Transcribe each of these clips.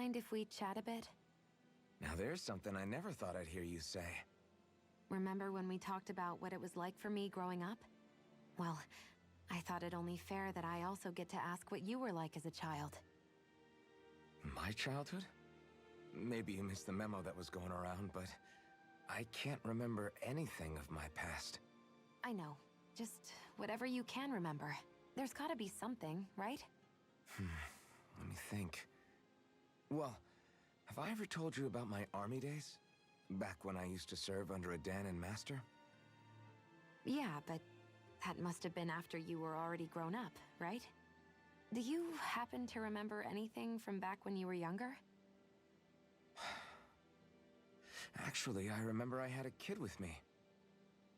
mind if we chat a bit? Now there's something I never thought I'd hear you say. Remember when we talked about what it was like for me growing up? Well, I thought it only fair that I also get to ask what you were like as a child. My childhood? Maybe you missed the memo that was going around, but I can't remember anything of my past. I know. Just whatever you can remember. There's gotta be something, right? Let me think. Well, have I ever told you about my army days? Back when I used to serve under a Dahna master? Yeah, but that must have been after you were already grown up, right? Do you happen to remember anything from back when you were younger? Actually, I remember I had a kid with me.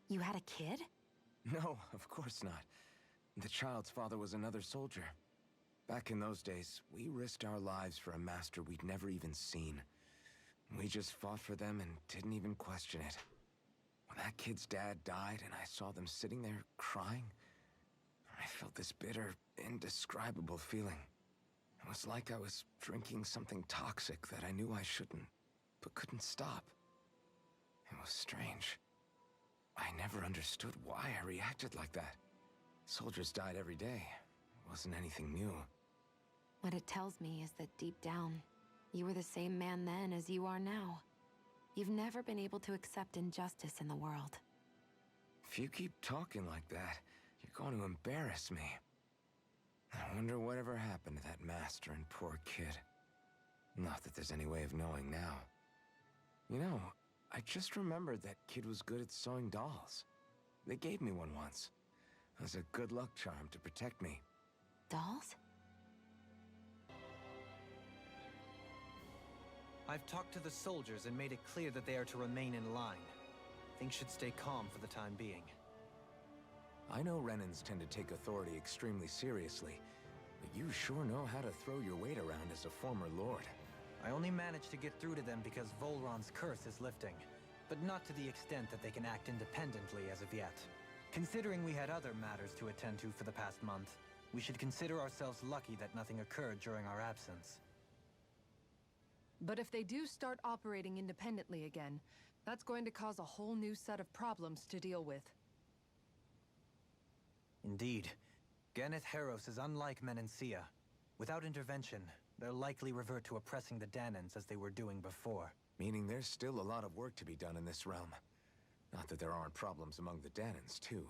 You had a kid? No, of course not. The child's father was another soldier. Back in those days, we risked our lives for a master we'd never even seen. We just fought for them and didn't even question it. When that kid's dad died and I saw them sitting there crying, I felt this bitter, indescribable feeling. It was like I was drinking something toxic that I knew I shouldn't, but couldn't stop. It was strange. I never understood why I reacted like that. Soldiers died every day. It wasn't anything new. What it tells me is that deep down, you were the same man then as you are now. You've never been able to accept injustice in the world. If you keep talking like that, you're going to embarrass me. I wonder whatever happened to that master and poor kid. Not that there's any way of knowing now. You know, I just remembered that kid was good at sewing dolls. They gave me one once. It was a good luck charm to protect me. Dolls? I've talked to the soldiers and made it clear that they are to remain in line. Things should stay calm for the time being. I know Renans tend to take authority extremely seriously, but you sure know how to throw your weight around as a former lord. I only managed to get through to them because Volron's curse is lifting, but not to the extent that they can act independently as of yet. Considering we had other matters to attend to for the past month, we should consider ourselves lucky that nothing occurred during our absence. But if they do start operating independently again, that's going to cause a whole new set of problems to deal with. Indeed. Ganeth Heros is unlike Menancia. Without intervention, they'll likely revert to oppressing the Dahnans as they were doing before. Meaning there's still a lot of work to be done in this realm. Not that there aren't problems among the Dahnans, too.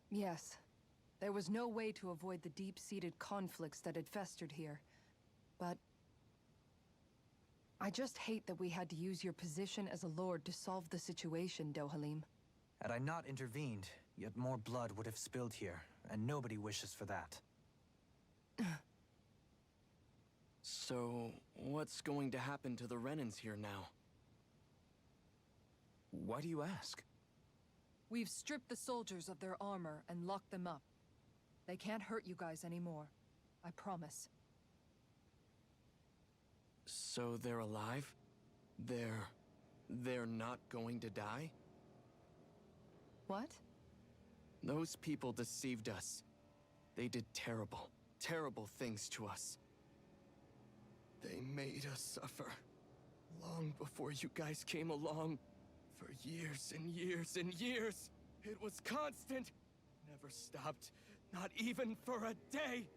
Yes. There was no way to avoid the deep-seated conflicts that had festered here. But I just hate that we had to use your position as a lord to solve the situation, Dohalim. Had I not intervened, yet more blood would have spilled here, and nobody wishes for that. So, what's going to happen to the Renans here now? Why do you ask? We've stripped the soldiers of their armor and locked them up. They can't hurt you guys anymore. I promise. So they're alive? They're not going to die? What? Those people deceived us. They did terrible, terrible things to us. They made us suffer. Long before you guys came along. For years and years and years. It was constant. Never stopped. Not even for a day.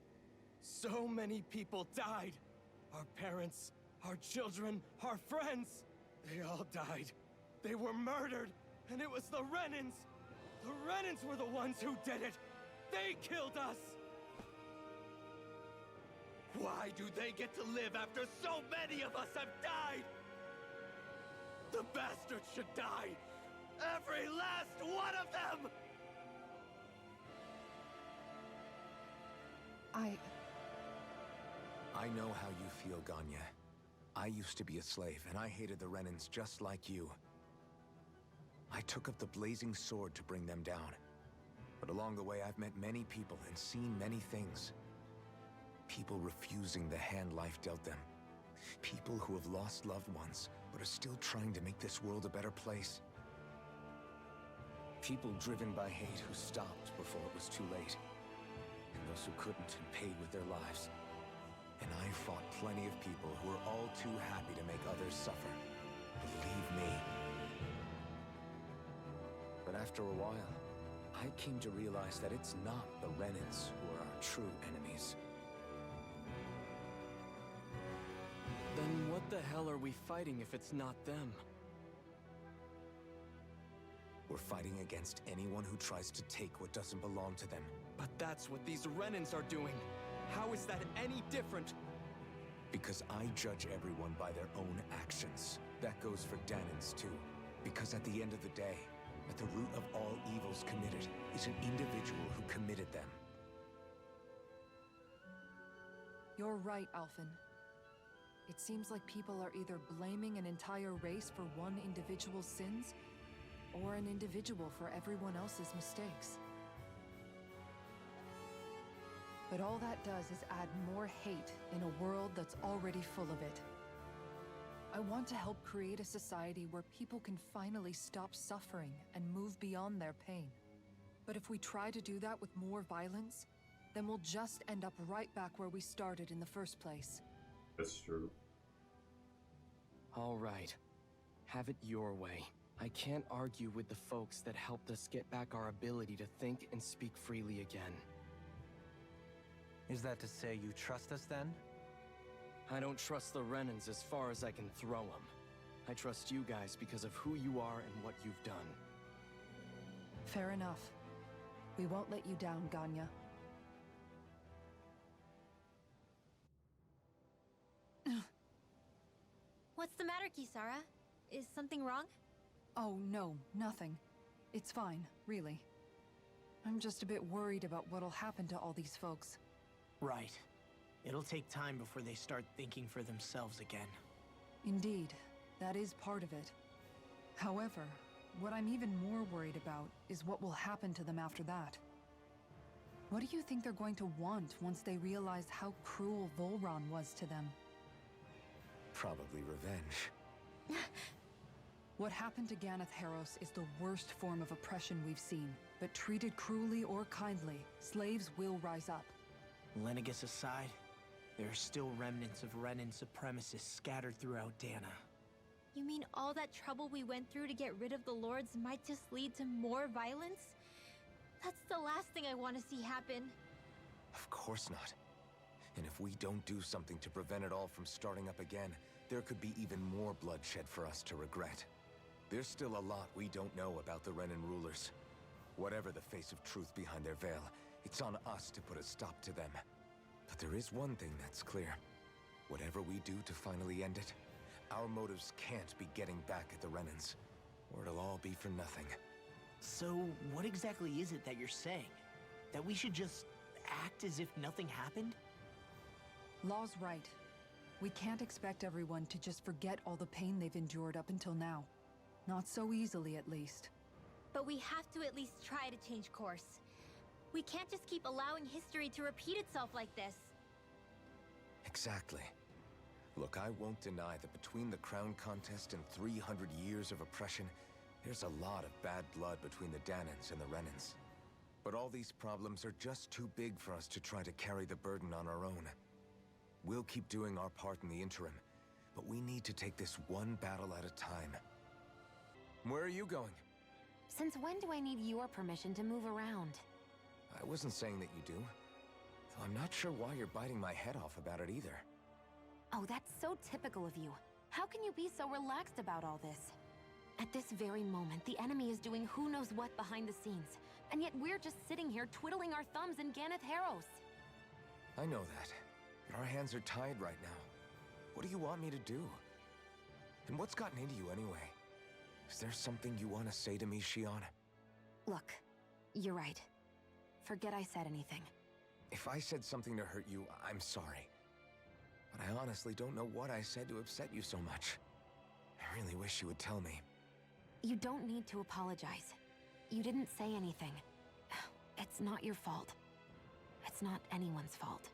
So many people died. Our parents, our children, our friends. They all died. They were murdered. And it was the Renans. The Renans were the ones who did it! They killed us! Why do they get to live after so many of us have died? The bastards should die! Every last one of them! I know how you feel, Ganya. I used to be a slave, and I hated the Renans just like you. I took up the blazing sword to bring them down. But along the way, I've met many people and seen many things. People refusing the hand life dealt them. People who have lost loved ones, but are still trying to make this world a better place. People driven by hate who stopped before it was too late. And those who couldn't and paid with their lives. And I fought plenty of people who were all too happy to make others suffer. Believe me. But after a while, I came to realize that it's not the Renans who are our true enemies. Then what the hell are we fighting if it's not them? We're fighting against anyone who tries to take what doesn't belong to them. But that's what these Renans are doing. How is that any different? Because I judge everyone by their own actions. That goes for Dahnans too. Because at the end of the day, at the root of all evils committed is an individual who committed them. You're right, Alphen. It seems like people are either blaming an entire race for one individual's sins, or an individual for everyone else's mistakes. But all that does is add more hate in a world that's already full of it. I want to help create a society where people can finally stop suffering and move beyond their pain. But if we try to do that with more violence, then we'll just end up right back where we started in the first place. That's true. All right. Have it your way. I can't argue with the folks that helped us get back our ability to think and speak freely again. Is that to say you trust us then? I don't trust the Renans as far as I can throw them. I trust you guys because of who you are and what you've done. Fair enough. We won't let you down, Ganya. What's the matter, Kisara? Is something wrong? Oh, no, nothing. It's fine, really. I'm just a bit worried about what'll happen to all these folks. Right. It'll take time before they start thinking for themselves again. Indeed, that is part of it. However, what I'm even more worried about is what will happen to them after that. What do you think they're going to want once they realize how cruel Volron was to them? Probably revenge. What happened to Ganeth Haros is the worst form of oppression we've seen, but treated cruelly or kindly, slaves will rise up. Lenegis aside, there are still remnants of Renan supremacists scattered throughout Dahna. You mean all that trouble we went through to get rid of the Lords might just lead to more violence? That's the last thing I want to see happen. Of course not. And if we don't do something to prevent it all from starting up again, there could be even more bloodshed for us to regret. There's still a lot we don't know about the Renan rulers. Whatever the face of truth behind their veil, it's on us to put a stop to them. But there is one thing that's clear. Whatever we do to finally end it, our motives can't be getting back at the Renans, or it'll all be for nothing. So, what exactly is it that you're saying? That we should just act as if nothing happened? Law's right. We can't expect everyone to just forget all the pain they've endured up until now. Not so easily, at least. But we have to at least try to change course. We can't just keep allowing history to repeat itself like this. Exactly. Look, I won't deny that between the crown contest and 300 years of oppression, there's a lot of bad blood between the Dahnans and the Renans. But all these problems are just too big for us to try to carry the burden on our own. We'll keep doing our part in the interim, but we need to take this one battle at a time. Where are you going? Since when do I need your permission to move around? I wasn't saying that you do. Though I'm not sure why you're biting my head off about it either. Oh, that's so typical of you. How can you be so relaxed about all this? At this very moment, the enemy is doing who knows what behind the scenes, and yet we're just sitting here twiddling our thumbs in Ganeth Haros. I know that, but our hands are tied right now. What do you want me to do? And what's gotten into you anyway? Is there something you want to say to me, Shion? Look, you're right. Forget I said anything. If I said something to hurt you, I'm sorry. But I honestly don't know what I said to upset you so much. I really wish you would tell me. You don't need to apologize. You didn't say anything. It's not your fault. It's not anyone's fault.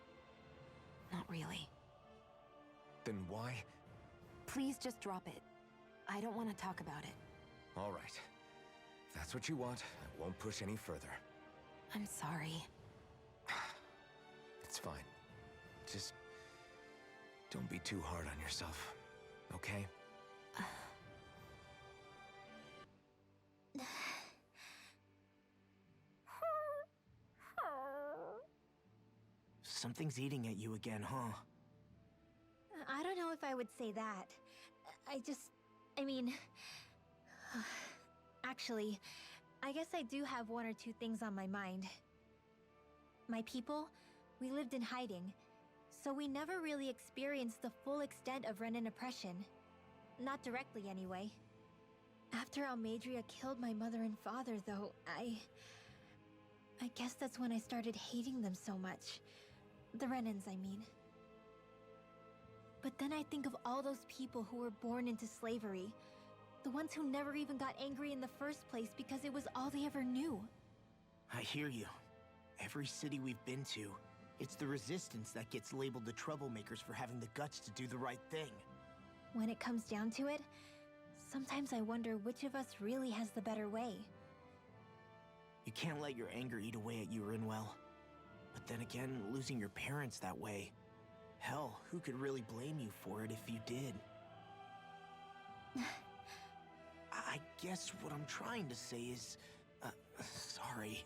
Not really. Then why? Please just drop it. I don't want to talk about it. All right. If that's what you want, I won't push any further. I'm sorry. It's fine. Just Don't be too hard on yourself, okay? Something's eating at you again, huh? I don't know if I would say that. I mean... Actually, I guess I do have one or two things on my mind. My people, we lived in hiding, so we never really experienced the full extent of Renan oppression. Not directly, anyway. After Almadria killed my mother and father, though, I guess that's when I started hating them so much. The Renans, I mean. But then I think of all those people who were born into slavery. The ones who never even got angry in the first place because it was all they ever knew. I hear you. Every city we've been to, it's the resistance that gets labeled the troublemakers for having the guts to do the right thing. When it comes down to it, sometimes I wonder which of us really has the better way. You can't let your anger eat away at you, Rinwell. But then again, losing your parents that way... Hell, who could really blame you for it if you did? I guess what I'm trying to say is... sorry.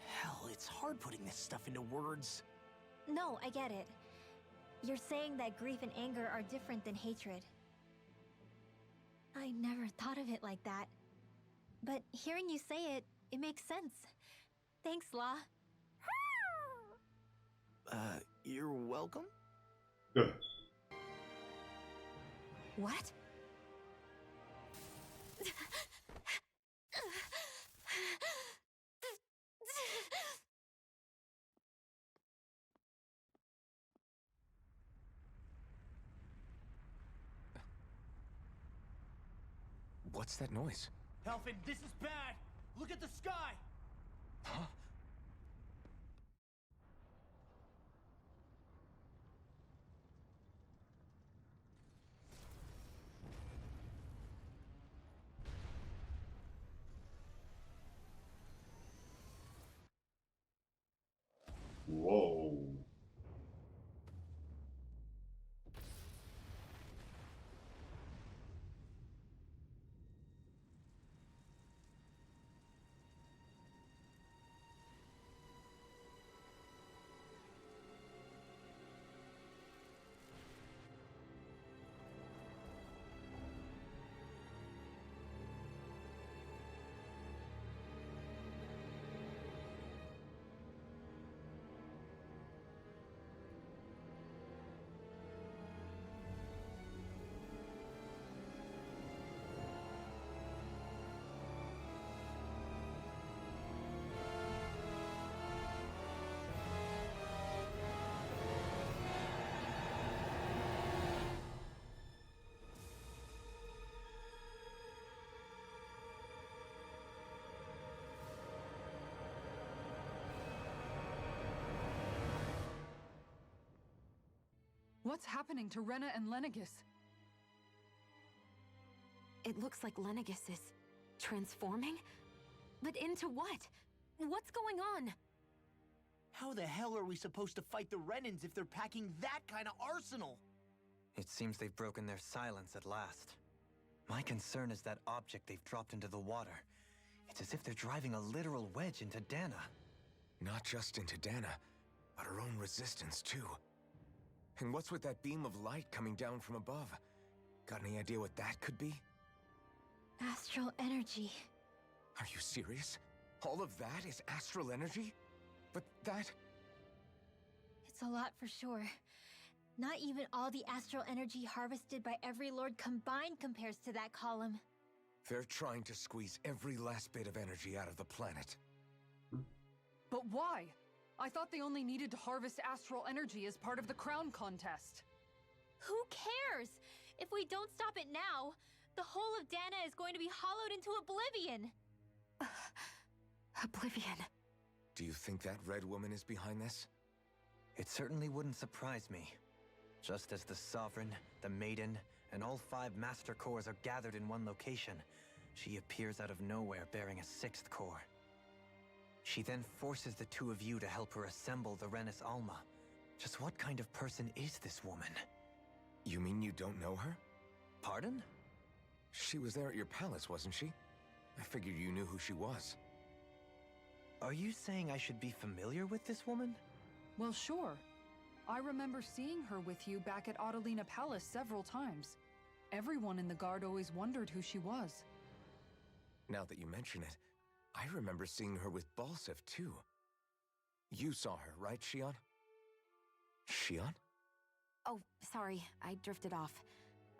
Hell, it's hard putting this stuff into words. No, I get it. You're saying that grief and anger are different than hatred. I never thought of it like that. But hearing you say it, it makes sense. Thanks, La. You're welcome? Good. What? What's that noise? Helfin, this is bad! Look at the sky! Huh? Whoa. What's happening to Rena and Lenegis? It looks like Lenegis is transforming? But into what? What's going on? How the hell are we supposed to fight the Renans if they're packing that kind of arsenal? It seems they've broken their silence at last. My concern is that object they've dropped into the water. It's as if they're driving a literal wedge into Dahna. Not just into Dahna, but her own resistance too. And what's with that beam of light coming down from above? Got any idea what that could be? Astral energy. Are you serious? All of that is astral energy? But that... It's a lot for sure. Not even all the astral energy harvested by every lord combined compares to that column. They're trying to squeeze every last bit of energy out of the planet. But why? I thought they only needed to harvest astral energy as part of the crown contest. Who cares? If we don't stop it now, the whole of Dahna is going to be hollowed into oblivion. Oblivion. Do you think that red woman is behind this? It certainly wouldn't surprise me. Just as the Sovereign, the Maiden, and all 5 Master Cores are gathered in one location, she appears out of nowhere bearing a 6th core. She then forces the 2 of you to help her assemble the Renis Alma. Just what kind of person is this woman? You mean you don't know her? Pardon? She was there at your palace, wasn't she? I figured you knew who she was. Are you saying I should be familiar with this woman? Well, sure. I remember seeing her with you back at Adelina Palace several times. Everyone in the guard always wondered who she was. Now that you mention it, I remember seeing her with Balsif, too. You saw her, right, Shion? Shion? Oh, sorry, I drifted off.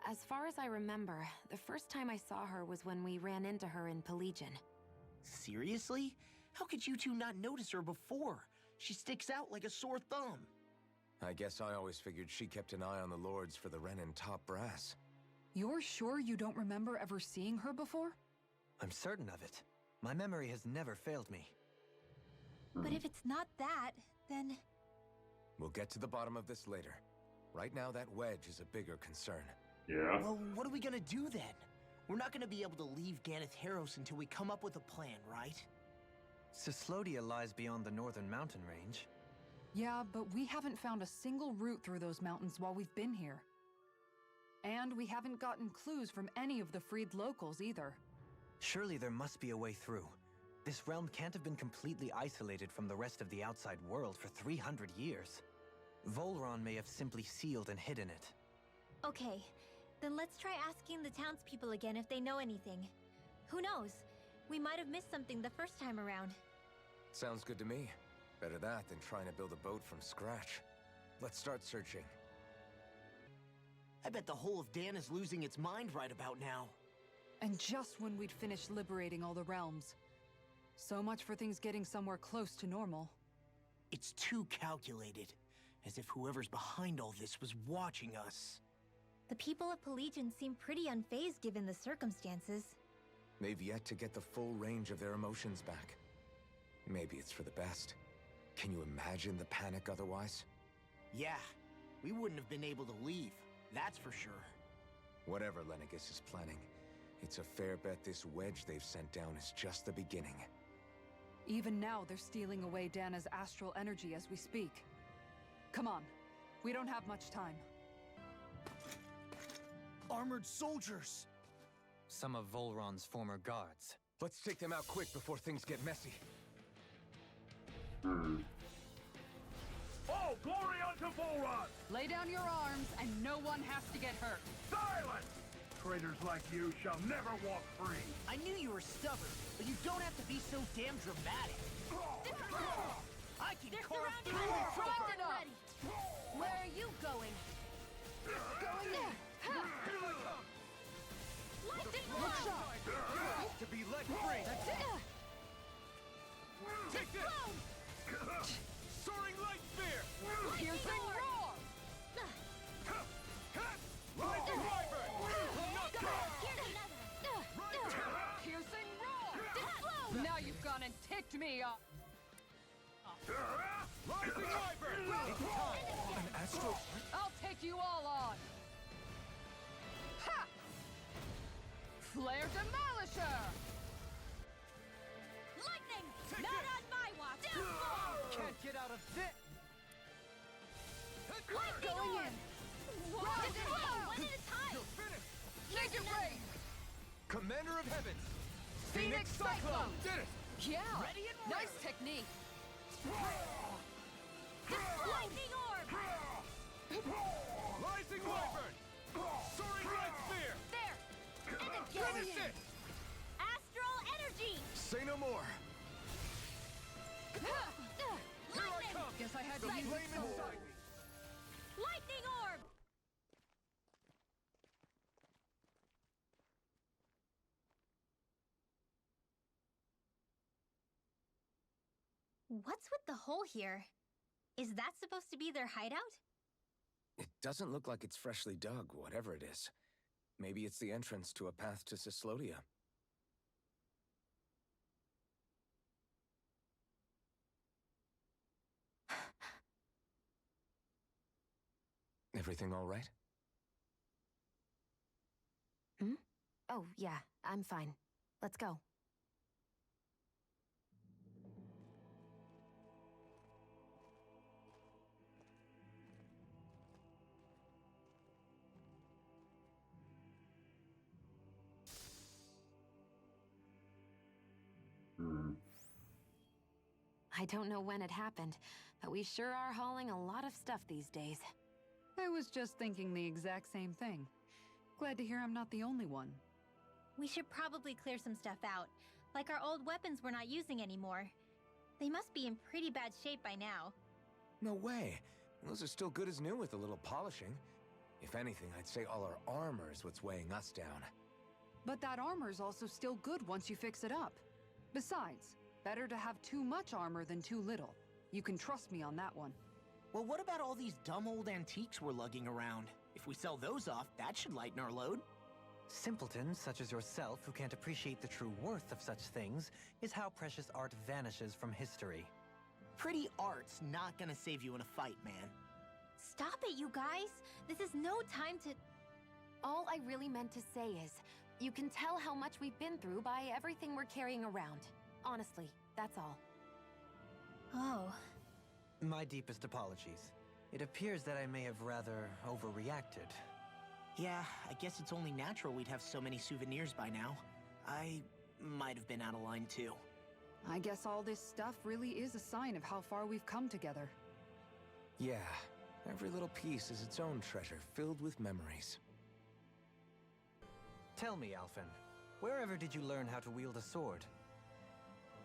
As far as I remember, the first time I saw her was when we ran into her in Pelagian. Seriously? How could you two not notice her before? She sticks out like a sore thumb. I guess I always figured she kept an eye on the lords for the Renan top brass. You're sure you don't remember ever seeing her before? I'm certain of it. My memory has never failed me. But if it's not that, then... We'll get to the bottom of this later. Right now, that Wedge is a bigger concern. Yeah. Well, what are we gonna do then? We're not gonna be able to leave Ganeth Haros until we come up with a plan, right? Cyslodia lies beyond the northern mountain range. Yeah, but we haven't found a single route through those mountains while we've been here. And we haven't gotten clues from any of the freed locals either. Surely there must be a way through. This realm can't have been completely isolated from the rest of the outside world for 300 years. Volron may have simply sealed and hidden it. Okay, then let's try asking the townspeople again if they know anything. Who knows? We might have missed something the first time around. Sounds good to me. Better that than trying to build a boat from scratch. Let's start searching. I bet the whole of Dan is losing its mind right about now. And just when we'd finished liberating all the realms. So much for things getting somewhere close to normal. It's too calculated. As if whoever's behind all this was watching us. The people of Pelagian seem pretty unfazed given the circumstances. They've yet to get the full range of their emotions back. Maybe it's for the best. Can you imagine the panic otherwise? Yeah, we wouldn't have been able to leave, that's for sure. Whatever Lenegis is planning, it's a fair bet this Wedge they've sent down is just the beginning. Even now, they're stealing away Dahna's astral energy as we speak. Come on, we don't have much time. Armored soldiers! Some of Volron's former guards. Let's take them out quick before things get messy. Oh, glory unto Volron! Lay down your arms, and no one has to get hurt. Silence! Traitors like you shall never walk free. I knew you were stubborn, but you don't have to be so damn dramatic. I can carve through this. Trapped enough! Where are you going? Going there! Lightning Look shot! To be let free! That's it! Take this! Soaring light spear! Piercing roar! Rising wyvern! Here's another! Piercing roar! Now you've gone and ticked me off. Rising wyvern! An astral... I'll take you all on. Ha! Flare Demolisher! Lightning! Take Not this! on my watch! Downfall! Can't get out of this! Lightning Going orb! in. Rising blow! One at a time! Naked Ray! Commander of Heavens! Phoenix Cyclone! Did it! Yeah! Ready and Nice roaring. technique. Lightning orb! Rising wyvern! Soaring light spear! There! And Finish again! it! Astral energy! Say no more! Lightning! Guess I had The to use flame soul. inside me! Lightning orb! What's with the hole here? Is that supposed to be their hideout? It doesn't look like it's freshly dug, whatever it is. Maybe it's the entrance to a path to Cyslodia. Everything all right? Hmm? Oh, yeah, I'm fine. Let's go. I don't know when it happened, but we sure are hauling a lot of stuff these days. I was just thinking the exact same thing. Glad to hear I'm not the only one. We should probably clear some stuff out, like our old weapons we're not using anymore. They must be in pretty bad shape by now. No way. Those are still good as new with a little polishing. If anything, I'd say all our armor is what's weighing us down. But that armor's also still good once you fix it up. Besides, better to have too much armor than too little. You can trust me on that one. Well, what about all these dumb old antiques we're lugging around? If we sell those off, that should lighten our load. Simpletons such as yourself who can't appreciate the true worth of such things is how precious art vanishes from history. Pretty art's not gonna save you in a fight, man. Stop it, you guys! This is no time to... All I really meant to say is, you can tell how much we've been through by everything we're carrying around. Honestly, that's all. Oh. My deepest apologies. It appears that I may have rather overreacted. Yeah, I guess it's only natural we'd have so many souvenirs by now. I might have been out of line too. I guess all this stuff really is a sign of how far we've come together. Yeah, every little piece is its own treasure, filled with memories. Tell me, Alphen, wherever did you learn how to wield a sword?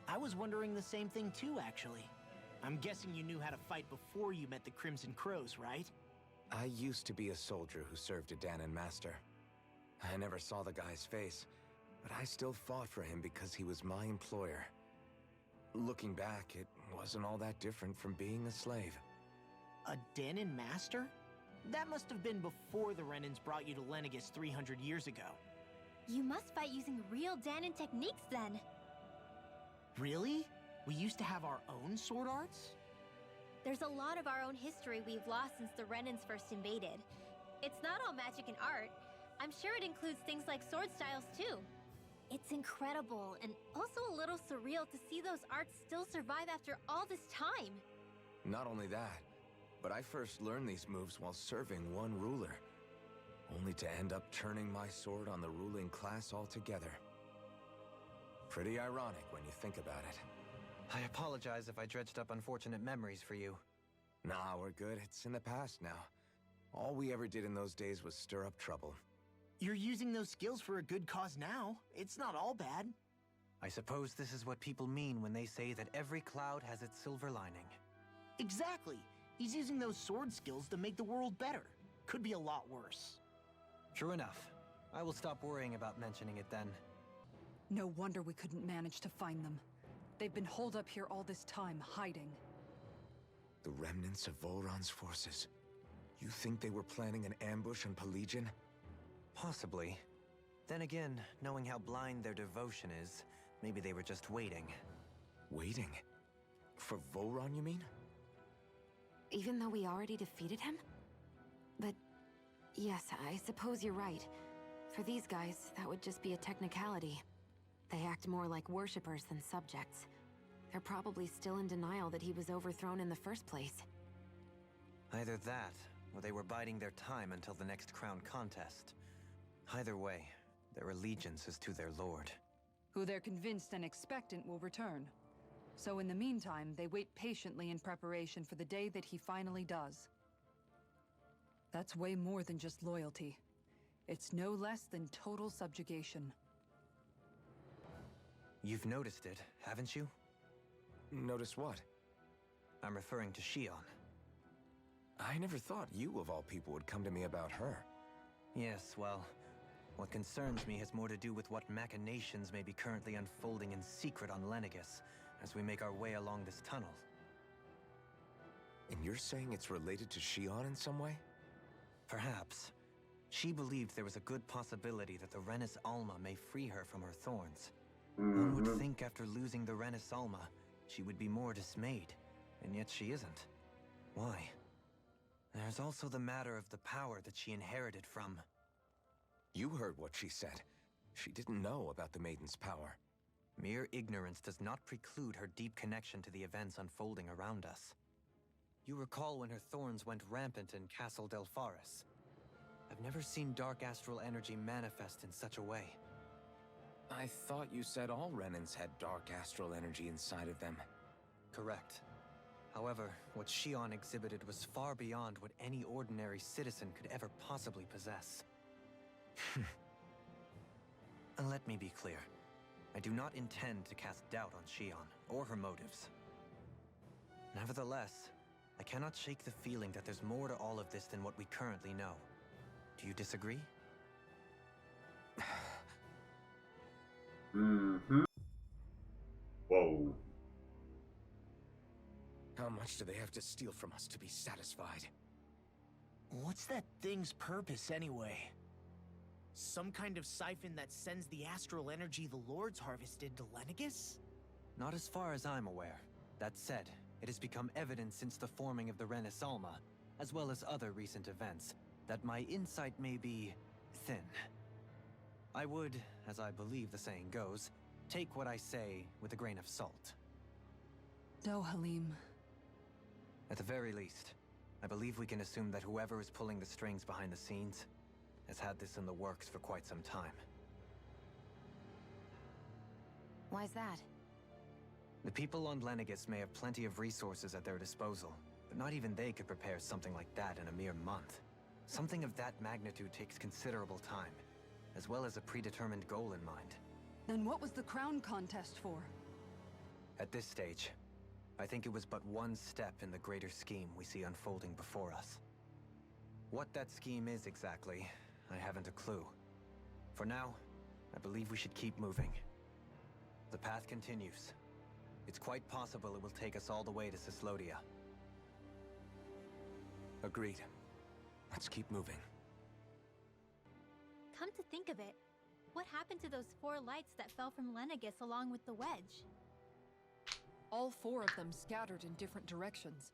I was wondering the same thing too, actually. I'm guessing you knew how to fight before you met the Crimson Crows, right? I used to be a soldier who served a Dahna master. I never saw the guy's face, but I still fought for him because he was my employer. Looking back, it wasn't all that different from being a slave. A Dahna master? That must have been before the Renans brought you to Lenegis 300 years ago. You must fight using real Dahnan techniques then. Really? We used to have our own sword arts? There's a lot of our own history we've lost since the Renans first invaded. It's not all magic and art. I'm sure it includes things like sword styles too. It's incredible and also a little surreal to see those arts still survive after all this time. Not only that, but I first learned these moves while serving one ruler, only to end up turning my sword on the ruling class altogether. Pretty ironic when you think about it. I apologize if I dredged up unfortunate memories for you. Nah, we're good. It's in the past now. All we ever did in those days was stir up trouble. You're using those skills for a good cause now. It's not all bad. I suppose this is what people mean when they say that every cloud has its silver lining. Exactly. He's using those sword skills to make the world better. Could be a lot worse. True enough. I will stop worrying about mentioning it then. No wonder we couldn't manage to find them. They've been holed up here all this time, hiding. The remnants of Volron's forces. You think they were planning an ambush on Pelegion? Possibly. Then again, knowing how blind their devotion is, maybe they were just waiting. Waiting? For Volron, you mean? Even though we already defeated him? But yes, I suppose you're right. For these guys, that would just be a technicality. They act more like worshippers than subjects. They're probably still in denial that he was overthrown in the first place. Either that, or they were biding their time until the next crown contest. Either way, their allegiance is to their lord. Who they're convinced and expectant will return. So in the meantime, they wait patiently in preparation for the day that he finally does. That's way more than just loyalty. It's no less than total subjugation. You've noticed it, haven't you? Notice what? I'm referring to Shion. I never thought you, of all people, would come to me about her. Yes, well, what concerns me has more to do with what machinations may be currently unfolding in secret on Lenegis, as we make our way along this tunnel. And you're saying it's related to Shion in some way? Perhaps. She believed there was a good possibility that the Renis Alma may free her from her thorns. One would think after losing the Renis Alma, she would be more dismayed, and yet she isn't. Why? There's also the matter of the power that she inherited from... You heard what she said. She didn't know about the Maiden's power. Mere ignorance does not preclude her deep connection to the events unfolding around us. You recall when her thorns went rampant in Castle Delpharis. I've never seen dark astral energy manifest in such a way. I thought you said all Renans had dark astral energy inside of them. correct. However, what Shion exhibited was far beyond what any ordinary citizen could ever possibly possess. And let me be clear. I do not intend to cast doubt on Shion or her motives. Nevertheless, I cannot shake the feeling that there's more to all of this than what we currently know. Do you disagree? Mm-hmm. Whoa. How much do they have to steal from us to be satisfied? What's that thing's purpose, anyway? Some kind of siphon that sends the astral energy the Lords harvested to Lenegis? Not as far as I'm aware. That said, it has become evident since the forming of the Renaissance, as well as other recent events, that my insight may be thin. I would, as I believe the saying goes, take what I say with a grain of salt. Halim. At the very least, I believe we can assume that whoever is pulling the strings behind the scenes has had this in the works for quite some time. Why's that? The people on Lenegis may have plenty of resources at their disposal, but not even they could prepare something like that in a mere month. Something of that magnitude takes considerable time, as well as a predetermined goal in mind. Then what was the crown contest for? At this stage, I think it was but one step in the greater scheme we see unfolding before us. What that scheme is exactly, I haven't a clue. For now, I believe we should keep moving. The path continues. It's quite possible it will take us all the way to Cyslodia. Agreed. Let's keep moving. Come to think of it, what happened to those 4 lights that fell from Lenegis along with the Wedge? All 4 of them scattered in different directions.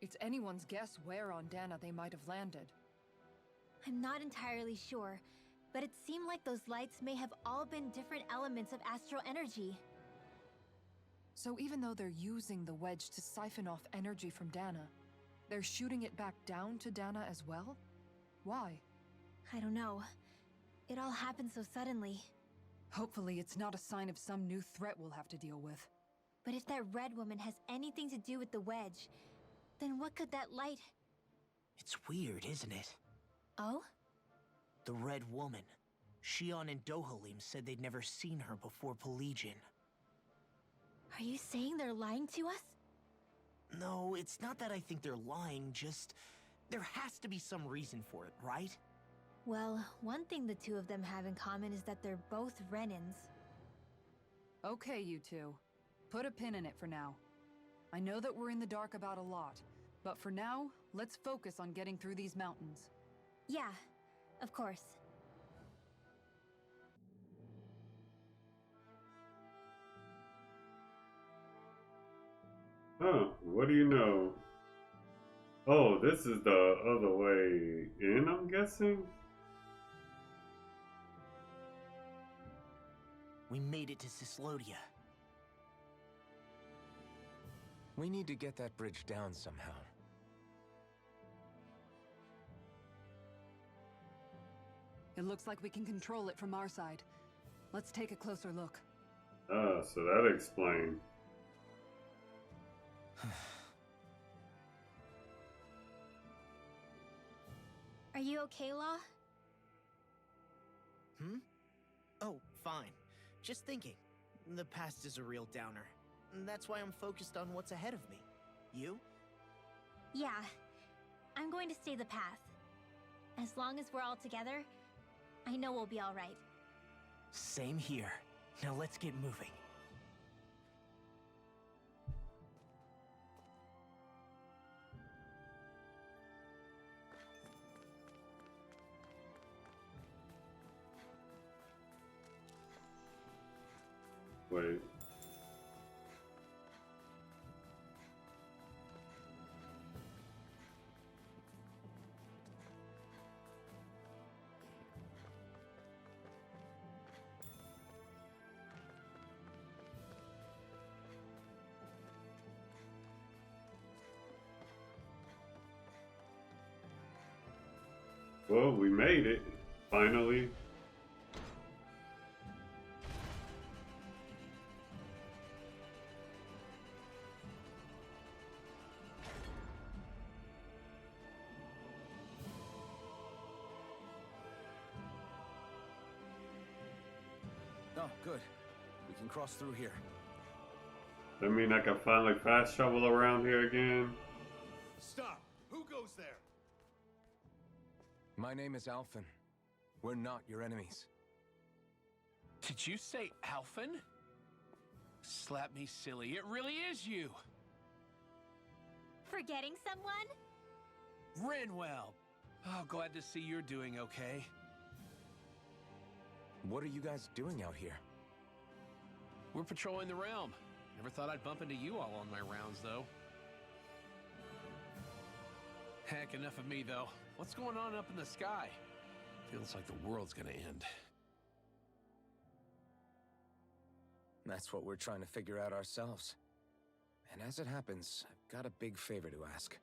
It's anyone's guess where on Dahna they might have landed. I'm not entirely sure, but it seemed like those lights may have all been different elements of astral energy. So even though they're using the Wedge to siphon off energy from Dahna, they're shooting it back down to Dahna as well? Why? I don't know. It all happened so suddenly. Hopefully it's not a sign of some new threat we'll have to deal with. But if that red woman has anything to do with the Wedge, then what could that light... It's weird, isn't it? Oh? The Red Woman. Shion and Dohalim said they'd never seen her before Pelagian. Are you saying they're lying to us? No, it's not that I think they're lying, just... there has to be some reason for it, right? Well, one thing the 2 of them have in common is that they're both Renans. Okay, you 2. Put a pin in it for now. I know that we're in the dark about a lot, but for now, let's focus on getting through these mountains. Yeah, of course. Huh, what do you know? Oh, this is the other way in, I'm guessing? We made it to Cyslodia. We need to get that bridge down somehow. It looks like we can control it from our side. Let's take a closer look. Ah, so that explains. Are you okay, Law? Oh, fine. Just thinking. The past is a real downer. That's why I'm focused on what's ahead of me. You? Yeah. I'm going to stay the path. As long as we're all together, I know we'll be all right. Same here. Now let's get moving. Wait. Well, we made it, finally. Oh, good. We can cross through here. I mean, I can finally fast travel around here again. Stop! Who goes there? My name is Alphen. We're not your enemies. Did you say Alphen? Slap me silly, it really is you! Forgetting someone? Rinwell! Oh, glad to see you're doing okay. What are you guys doing out here? We're patrolling the realm. Never thought I'd bump into you all on my rounds, though. Heck, enough of me, though. What's going on up in the sky? Feels like the world's gonna end. That's what we're trying to figure out ourselves. And as it happens, I've got a big favor to ask.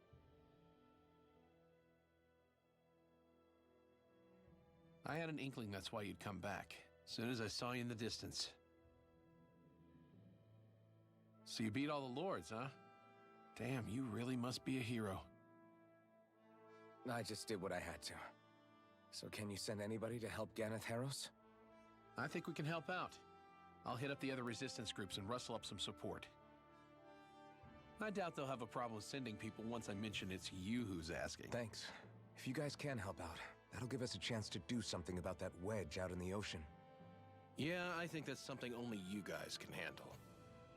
I had an inkling that's why you'd come back, as soon as I saw you in the distance. So you beat all the lords, huh? Damn, you really must be a hero. I just did what I had to. So can you send anybody to help Ganeth Harros? I think we can help out. I'll hit up the other resistance groups and rustle up some support. I doubt they'll have a problem sending people once I mention it's you who's asking. Thanks. If you guys can help out, that'll give us a chance to do something about that wedge out in the ocean. Yeah, I think that's something only you guys can handle.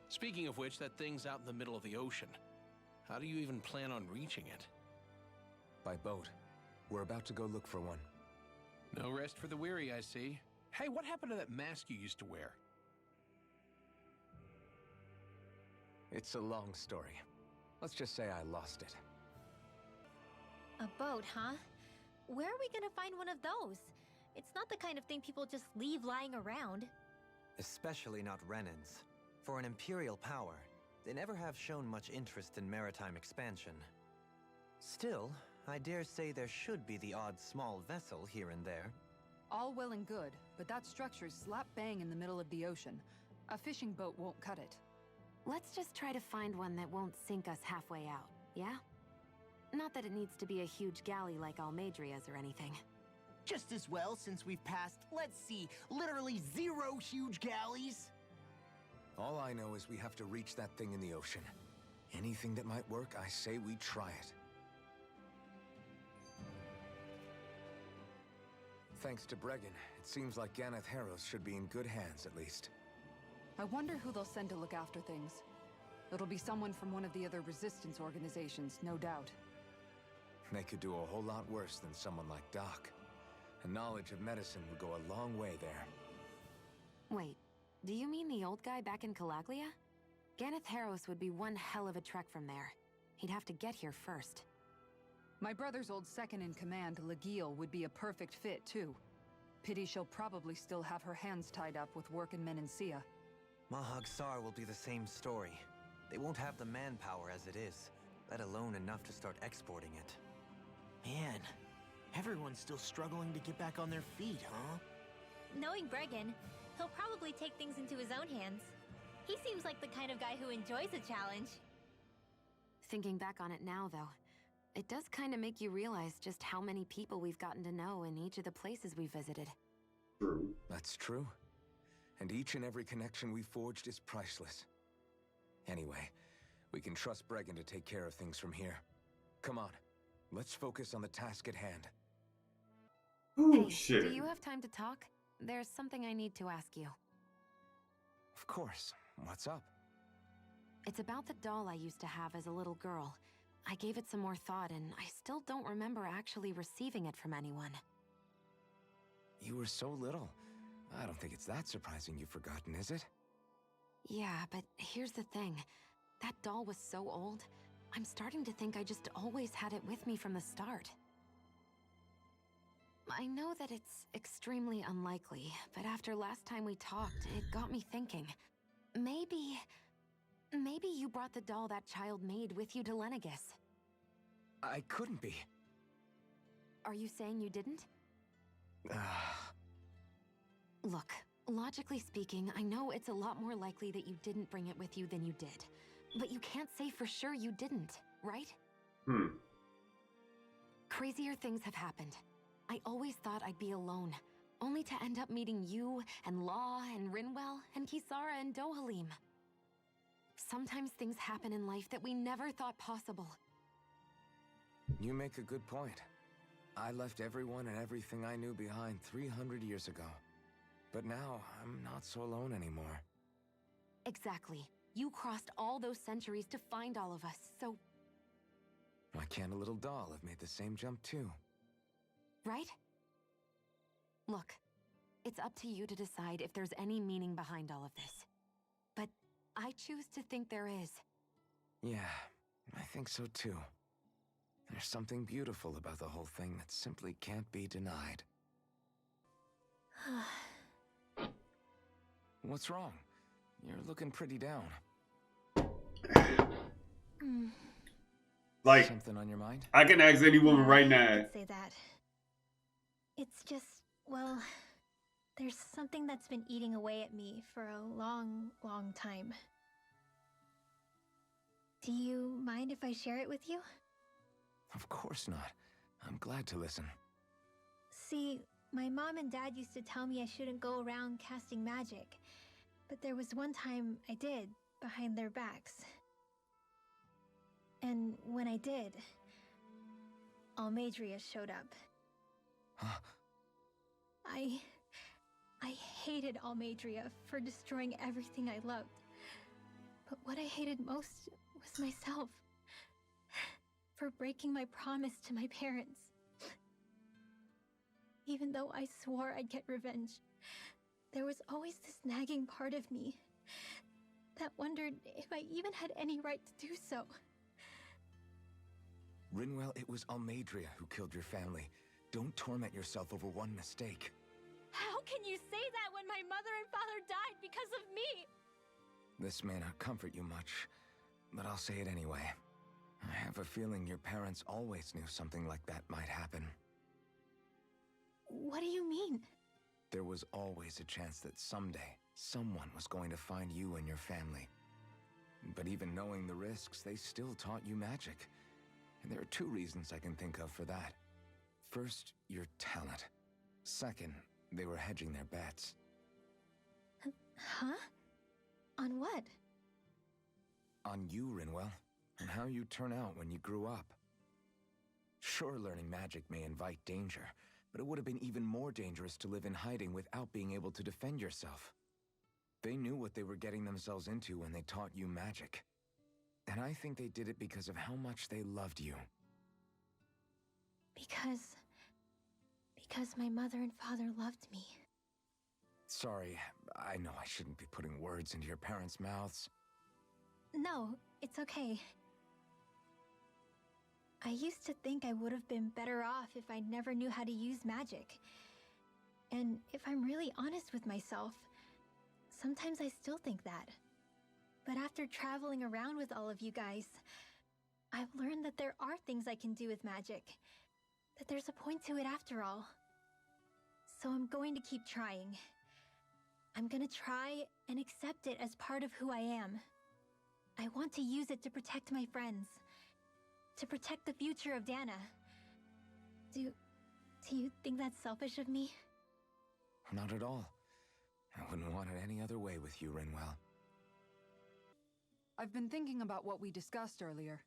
Speaking of which, that thing's out in the middle of the ocean. How do you even plan on reaching it? By boat. We're about to go look for one. No rest for the weary, I see. Hey, what happened to that mask you used to wear? It's a long story. Let's just say I lost it. A boat, huh? Where are we gonna find one of those? It's not the kind of thing people just leave lying around. Especially not Renans. For an Imperial power, they never have shown much interest in maritime expansion. Still, I dare say there should be the odd small vessel here and there. All well and good, but that structure's slap bang in the middle of the ocean. A fishing boat won't cut it. Let's just try to find one that won't sink us halfway out, yeah? Not that it needs to be a huge galley like Almadria's or anything. Just as well, since we've passed, let's see, literally 0 huge galleys. All I know is we have to reach that thing in the ocean. Anything that might work, I say we try it. Thanks to Bregan, it seems like Ganeth Harros should be in good hands, at least. I wonder who they'll send to look after things. It'll be someone from one of the other resistance organizations, no doubt. They could do a whole lot worse than someone like Doc. A knowledge of medicine would go a long way there. Wait, do you mean the old guy back in Calaglia? Ganeth Harros would be one hell of a trek from there. He'd have to get here first. My brother's old second-in-command, Legil, would be a perfect fit, too. Pity she'll probably still have her hands tied up with work in Menancia. Mahag Sar will be the same story. They won't have the manpower as it is, let alone enough to start exporting it. Man, everyone's still struggling to get back on their feet, huh? Knowing Bregan, he'll probably take things into his own hands. He seems like the kind of guy who enjoys a challenge. Thinking back on it now, though, it does kind of make you realize just how many people we've gotten to know in each of the places we visited. True. That's true. And each and every connection we forged is priceless. Anyway, we can trust Bregan to take care of things from here. Come on, let's focus on the task at hand. Oh, Hey, shit. do you have time to talk? There's something I need to ask you. Of course. What's up? It's about the doll I used to have as a little girl. I gave it some more thought, and I still don't remember actually receiving it from anyone. You were so little. I don't think it's that surprising you've forgotten, is it? Yeah, but here's the thing. That doll was so old, I'm starting to think I just always had it with me from the start. I know that it's extremely unlikely, but after last time we talked, it got me thinking. Maybe you brought the doll that child made with you to Lenegis. I couldn't be. Are you saying you didn't? Look, logically speaking, I know it's a lot more likely that you didn't bring it with you than you did. But you can't say for sure you didn't, right? Crazier things have happened. I always thought I'd be alone. only to end up meeting you and Law and Rinwell and Kisara and Dohalim. Sometimes things happen in life that we never thought possible. You make a good point. I left everyone and everything I knew behind 300 years ago. But now, I'm not so alone anymore. Exactly. You crossed all those centuries to find all of us, so... Why can't a little doll have made the same jump too? Right? Look, it's up to you to decide if there's any meaning behind all of this. But I choose to think there is. Yeah, I think so too. There's something beautiful about the whole thing that simply can't be denied. What's wrong? You're looking pretty down. Like, something on your mind? I can ask any woman right now. I could say that. It's just, well, there's something that's been eating away at me for a long, long time. Do you mind if I share it with you? Of course not. I'm glad to listen. See, my mom and dad used to tell me I shouldn't go around casting magic. But there was one time I did, behind their backs. And when I did, Almadria showed up. Huh? I hated Almadria for destroying everything I loved. But what I hated most was myself. For breaking my promise to my parents. Even though I swore I'd get revenge, there was always this nagging part of me that wondered if I even had any right to do so. Rinwell, it was Almadria who killed your family. Don't torment yourself over one mistake. How can you say that when my mother and father died because of me? This may not comfort you much, but I'll say it anyway. I have a feeling your parents always knew something like that might happen. What do you mean? There was always a chance that someday, someone was going to find you and your family. But even knowing the risks, they still taught you magic. And there are two reasons I can think of for that. First, your talent. Second, they were hedging their bets. Huh? On what? On you, Rinwell, and how you turn out when you grew up. Sure, learning magic may invite danger, but it would have been even more dangerous to live in hiding without being able to defend yourself. They knew what they were getting themselves into when they taught you magic. And I think they did it because of how much they loved you. Because my mother and father loved me. Sorry, I know I shouldn't be putting words into your parents' mouths. No, it's okay. I used to think I would have been better off if I never knew how to use magic. And if I'm really honest with myself, sometimes I still think that. But after traveling around with all of you guys, I've learned that there are things I can do with magic. That there's a point to it after all. So I'm going to keep trying. I'm gonna try and accept it as part of who I am. I want to use it to protect my friends. To protect the future of Dahna. Do you think that's selfish of me? Not at all. I wouldn't want it any other way with you, Rinwell. I've been thinking about what we discussed earlier.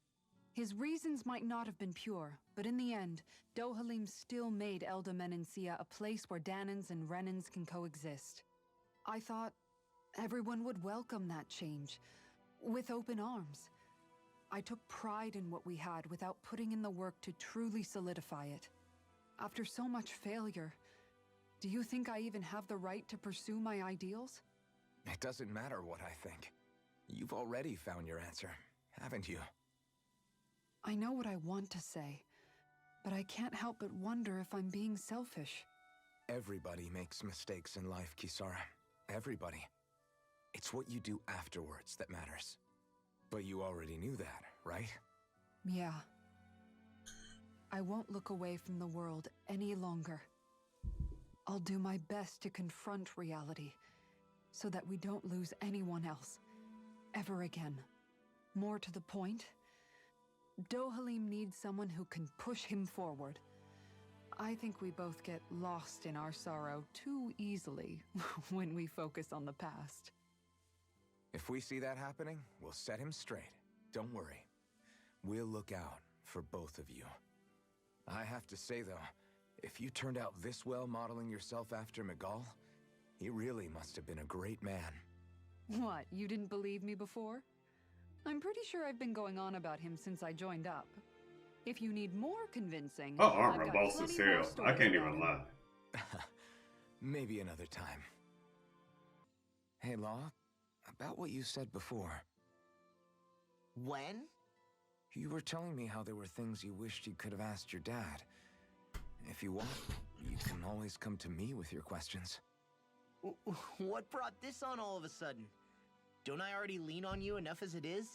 His reasons might not have been pure, but in the end, Dohalim still made Elda Menencia a place where Dahnans and Renans can coexist. I thought everyone would welcome that change, with open arms. I took pride in what we had without putting in the work to truly solidify it. After so much failure, do you think I even have the right to pursue my ideals? It doesn't matter what I think. You've already found your answer, haven't you? I know what I want to say, but I can't help but wonder if I'm being selfish. Everybody makes mistakes in life, Kisara. Everybody. It's what you do afterwards that matters. But you already knew that, right? Yeah. I won't look away from the world any longer. I'll do my best to confront reality, so that we don't lose anyone else, ever again. More to the point, Dohalim needs someone who can push him forward. I think we both get lost in our sorrow too easily when we focus on the past. If we see that happening, we'll set him straight. Don't worry. We'll look out for both of you. I have to say, though, if you turned out this well modeling yourself after Miguel, he really must have been a great man. What, you didn't believe me before? I'm pretty sure I've been going on about him since I joined up. If you need more convincing, Her I've armor got boss plenty is more hell. I stories can't about even him. lie. Maybe another time. Hey, Law, about what you said before. When? You were telling me how there were things you wished you could have asked your dad. If you want, you can always come to me with your questions. What brought this on all of a sudden? Don't I already lean on you enough as it is?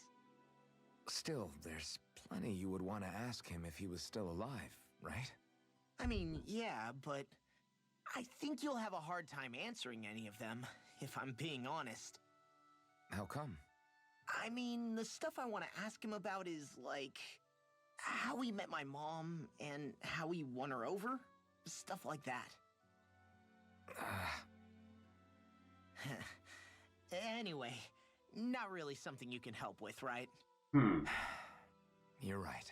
Still, there's plenty you would want to ask him if he was still alive, right? I mean, yeah, but I think you'll have a hard time answering any of them, if I'm being honest. How come? I mean, the stuff I want to ask him about is, like, how he met my mom and how he won her over. Stuff like that. Anyway, not really something you can help with, right? You're right.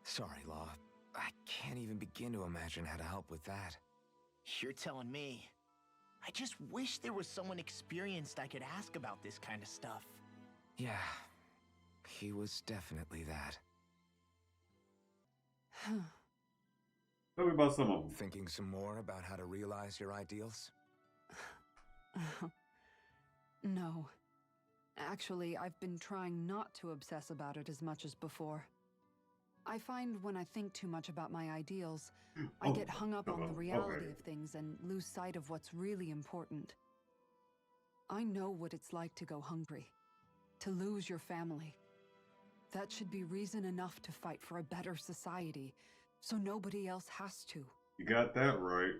Sorry, Law. I can't even begin to imagine how to help with that. You're telling me. I just wish there was someone experienced I could ask about this kind of stuff. Yeah, he was definitely that. Tell me about some of them. Thinking some more about how to realize your ideals? No. Actually, I've been trying not to obsess about it as much as before. I find when I think too much about my ideals, I get hung up on the reality of things and lose sight of what's really important. I know what it's like to go hungry, to lose your family. That should be reason enough to fight for a better society, so nobody else has to. You got that right.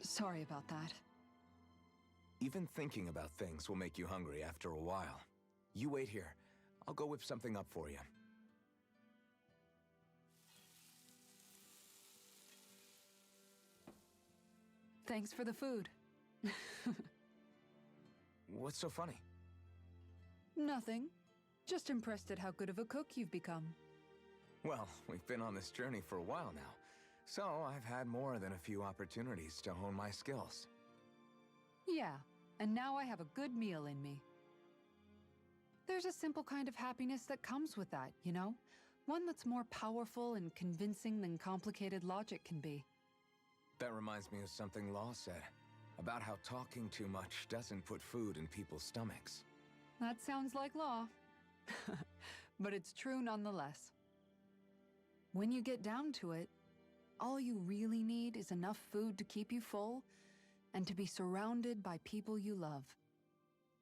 Sorry about that. Even thinking about things will make you hungry after a while. You wait here. I'll go whip something up for you. Thanks for the food. What's so funny? Nothing. Just impressed at how good of a cook you've become. Well, we've been on this journey for a while now, so I've had more than a few opportunities to hone my skills. Yeah, and now I have a good meal in me. There's a simple kind of happiness that comes with that, you know? One that's more powerful and convincing than complicated logic can be. That reminds me of something Law said, about how talking too much doesn't put food in people's stomachs. That sounds like Law. But it's true nonetheless. When you get down to it, all you really need is enough food to keep you full and to be surrounded by people you love.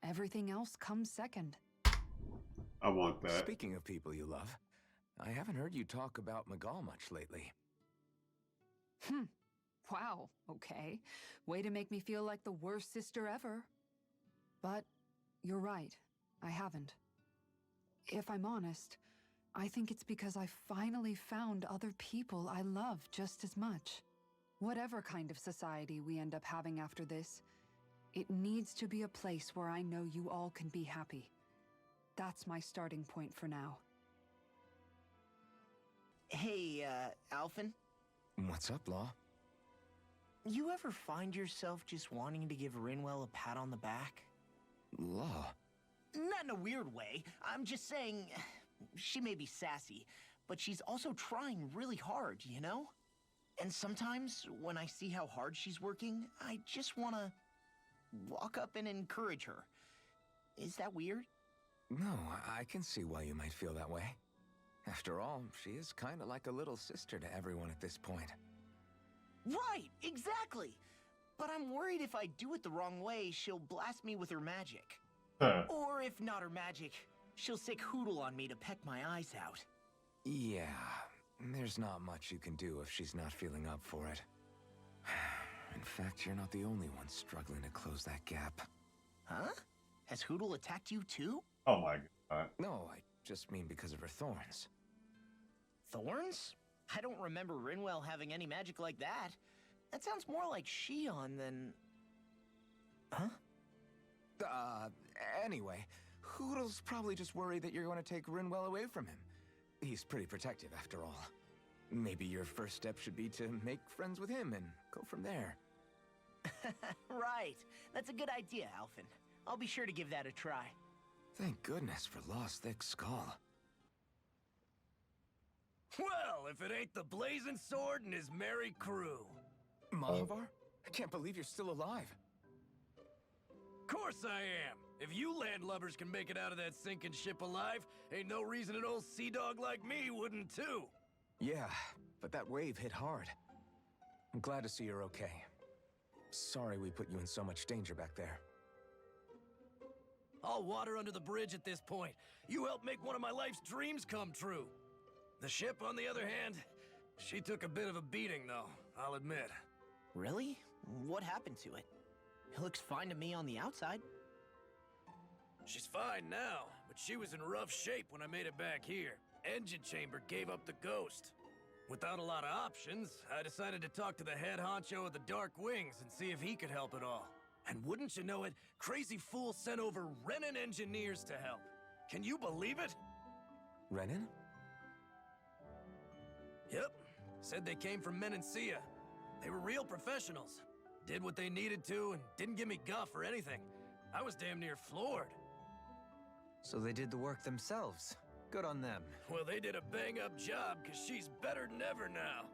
Everything else comes second. I want that. Speaking of people you love, I haven't heard you talk about Miguel much lately. Wow, okay. Way to make me feel like the worst sister ever. But you're right, I haven't. If I'm honest, I think it's because I finally found other people I love just as much. Whatever kind of society we end up having after this, it needs to be a place where I know you all can be happy. That's my starting point for now. Hey, Alphen? What's up, Law? You ever find yourself just wanting to give Rinwell a pat on the back? Law? Not in a weird way. I'm just saying, she may be sassy, but she's also trying really hard, you know? And sometimes, when I see how hard she's working, I just want to walk up and encourage her. Is that weird? No, I can see why you might feel that way. After all, she is kind of like a little sister to everyone at this point. Right, exactly! But I'm worried if I do it the wrong way, she'll blast me with her magic. Or if not her magic, she'll sick Hootle on me to peck my eyes out. Yeah, there's not much you can do if she's not feeling up for it. In fact, you're not the only one struggling to close that gap. Huh? Has Hootle attacked you too? Oh my god. No, I just mean because of her thorns. Thorns? I don't remember Rinwell having any magic like that. That sounds more like Shion than... Huh? Anyway, Hoodle's probably just worried that you're going to take Rinwell away from him. He's pretty protective, after all. Maybe your first step should be to make friends with him and go from there. Right. That's a good idea, Alphen. I'll be sure to give that a try. Thank goodness for Lost Thick Skull. Well, if it ain't the Blazing Sword and his merry crew. Mahavar? I can't believe you're still alive. Course I am. If you landlubbers can make it out of that sinking ship alive, ain't no reason an old sea dog like me wouldn't too. Yeah, but that wave hit hard. I'm glad to see you're okay. Sorry we put you in so much danger back there. All water under the bridge at this point. You helped make one of my life's dreams come true. The ship, on the other hand, she took a bit of a beating, though, I'll admit. Really? What happened to it? It looks fine to me on the outside. She's fine now, but she was in rough shape when I made it back here. Engine chamber gave up the ghost. Without a lot of options, I decided to talk to the head honcho of the Dark Wings and see if he could help at all. And wouldn't you know it, Crazy Fool sent over Renan engineers to help. Can you believe it? Renan? Yep. Said they came from Menancia. They were real professionals. Did what they needed to and didn't give me guff or anything. I was damn near floored. So they did the work themselves. Good on them. Well, they did a bang-up job, because she's better than ever now.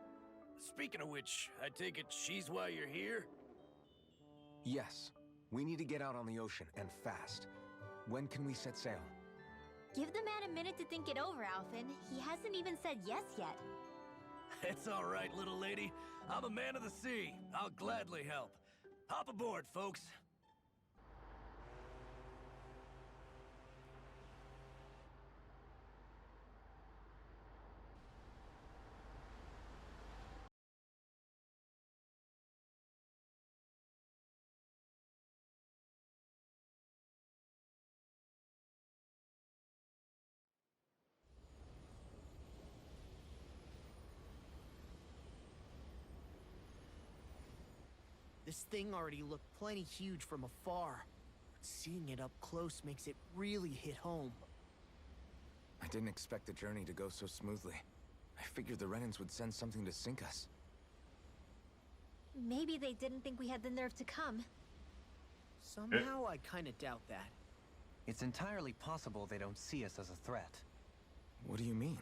Speaking of which, I take it she's why you're here? Yes. We need to get out on the ocean, and fast. When can we set sail? Give the man a minute to think it over, Alphen. He hasn't even said yes yet. It's all right, little lady. I'm a man of the sea. I'll gladly help. Hop aboard, folks. This thing already looked plenty huge from afar, but seeing it up close makes it really hit home. I didn't expect the journey to go so smoothly. I figured the Renans would send something to sink us. Maybe they didn't think we had the nerve to come. Somehow I kinda doubt that. It's entirely possible they don't see us as a threat. What do you mean?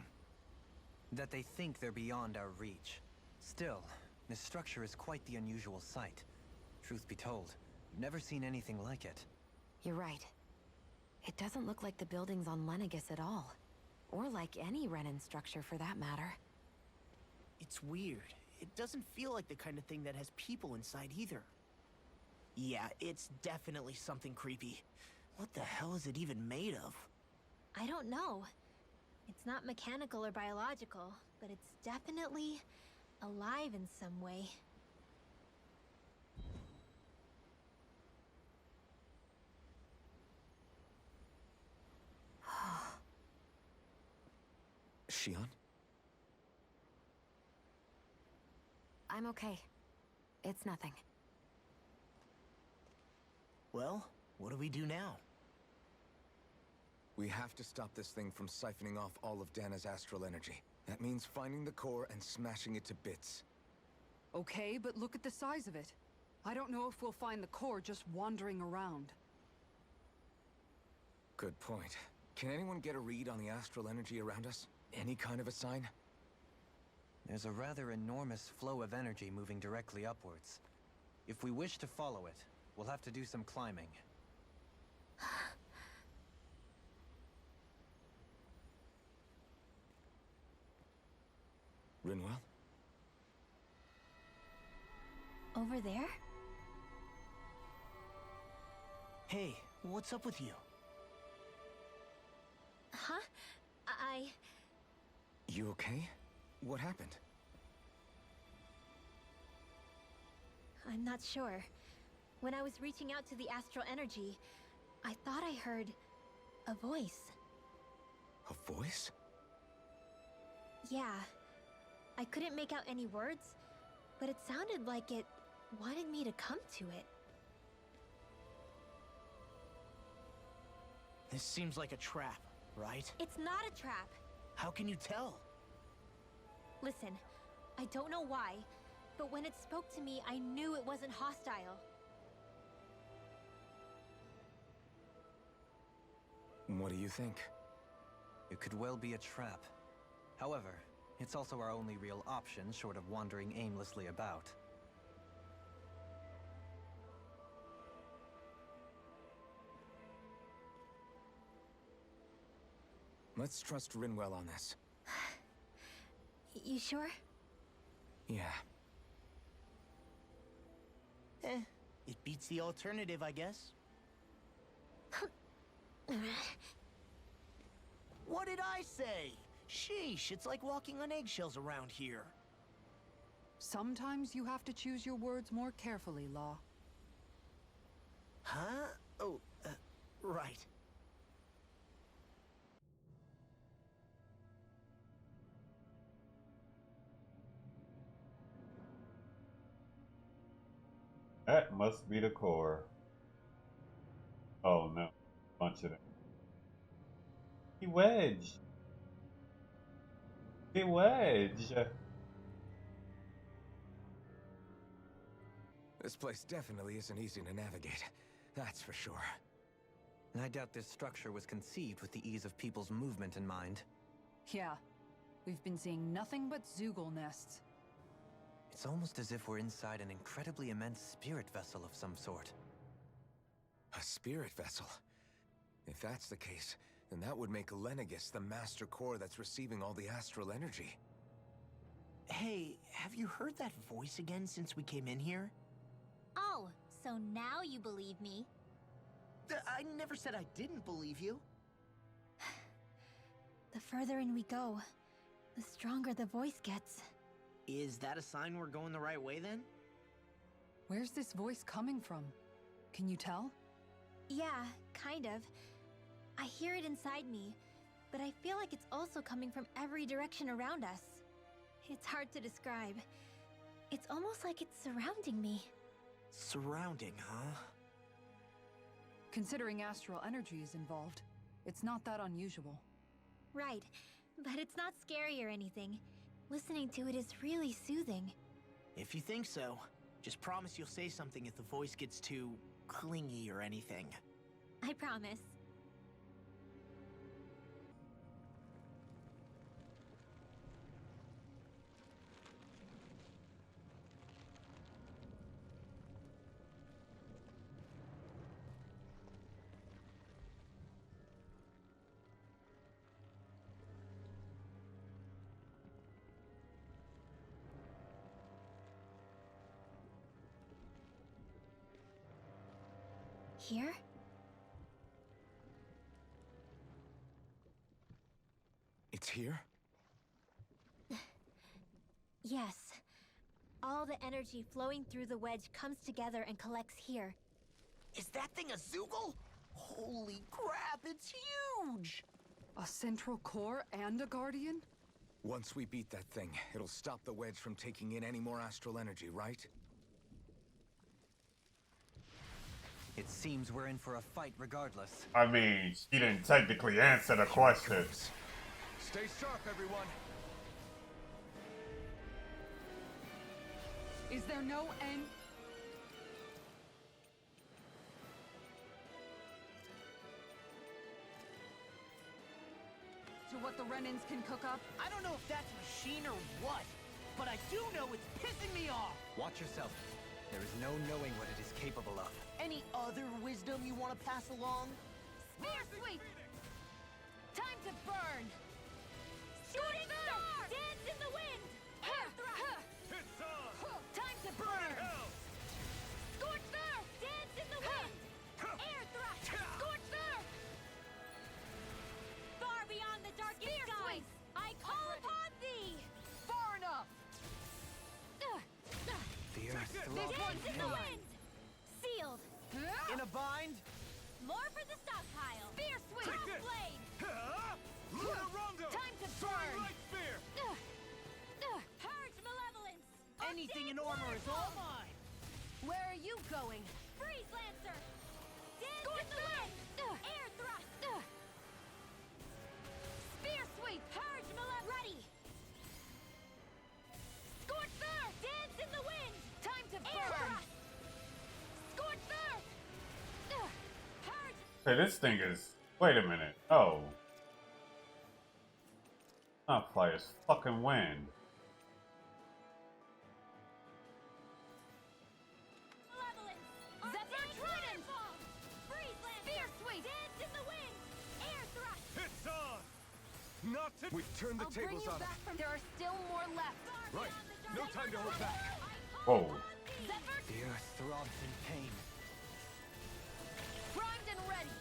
That they think they're beyond our reach. Still, this structure is quite the unusual sight. Truth be told, I've never seen anything like it. You're right. It doesn't look like the buildings on Lenegis at all. Or like any Renan structure, for that matter. It's weird. It doesn't feel like the kind of thing that has people inside either. Yeah, it's definitely something creepy. What the hell is it even made of? I don't know. It's not mechanical or biological, but it's definitely alive in some way. Shion? I'm okay. It's nothing. Well, what do we do now? We have to stop this thing from siphoning off all of Dahna's astral energy. That means finding the core and smashing it to bits. Okay, but look at the size of it. I don't know if we'll find the core just wandering around. Good point. Can anyone get a read on the astral energy around us? Any kind of a sign? There's a rather enormous flow of energy moving directly upwards. If we wish to follow it, we'll have to do some climbing. Rinwell? Over there? Hey, what's up with you? Huh? You okay? What happened? I'm not sure. When I was reaching out to the astral energy, I thought I heard a voice. A voice? Yeah. I couldn't make out any words, but it sounded like it wanted me to come to it. This seems like a trap, right? It's not a trap. How can you tell? Listen, I don't know why, but when it spoke to me, I knew it wasn't hostile. What do you think? It could well be a trap. However, it's also our only real option short of wandering aimlessly about. Let's trust Rinwell on this. You sure? Yeah. It beats the alternative, I guess. What did I say? Sheesh, it's like walking on eggshells around here. Sometimes you have to choose your words more carefully, Law. Huh? Oh, right. That must be the core. Oh no, bunch of them. Hey, Wedge. Hey, Wedge. This place definitely isn't easy to navigate. That's for sure. And I doubt this structure was conceived with the ease of people's movement in mind. Yeah. We've been seeing nothing but Zoogle nests. It's almost as if we're inside an incredibly immense spirit vessel of some sort. A spirit vessel? If that's the case, then that would make Lenegis the master core that's receiving all the astral energy. Hey, have you heard that voice again since we came in here? Oh, so now you believe me. I never said I didn't believe you. The further in we go, the stronger the voice gets. Is that a sign we're going the right way then? Where's this voice coming from? Can you tell? Yeah, kind of. I hear it inside me, but I feel like it's also coming from every direction around us. It's hard to describe. It's almost like it's surrounding me. Surrounding, huh? Considering astral energy is involved, it's not that unusual. Right, but it's not scary or anything. Listening to it is really soothing. If you think so, just promise you'll say something if the voice gets too clingy or anything. I promise. Here? It's here? Yes. All the energy flowing through the wedge comes together and collects here. Is that thing a Zoogle? Holy crap, it's huge! A central core and a guardian? Once we beat that thing, it'll stop the wedge from taking in any more astral energy, right? It seems we're in for a fight regardless. I mean, she didn't technically answer the question. Stay sharp, everyone. Is there no end? To what the Renans can cook up? I don't know if that's a machine or what, but I do know it's pissing me off! Watch yourself. There is no knowing what it is capable of. Any other wisdom you want to pass along? Spear sweep! Time to burn! Shooting star! Dance in the wind! Air thrust! It's on! Time to burn! Hell! Scorched earth! Dance in the wind! Air thrust! Scorched earth! Far beyond the darkest skies! I call upon thee! Far enough! Fear Dance in the wind! Sealed! In a bind? More for the stockpile! Spear sweep! Take this! Blade! Lunarongo! Time to Soaring burn! Light Spear! Purge malevolence! Anything in armor is all mine! Where are you going? Freeze Lancer! Dance in the wind! Air thrust! Spear sweep! Purge malevolence! Ready! Scorched earth! Dance in the wind! Time to Air burn! thrust! Scorched earth! Purge! Hey, this thing is. Wait a minute. Oh. Not fire, it's fucking wind. Malevolence! Zephyr Trident! Freeze Lancer! Spear sweep! Dance in the wind! Air thrust! It's on! Not to... We've turned the I'll bring tables you on back from. There are still more left. Right. No time to hold back. Whoa. Zephyr The earth throbs in pain. primed and ready.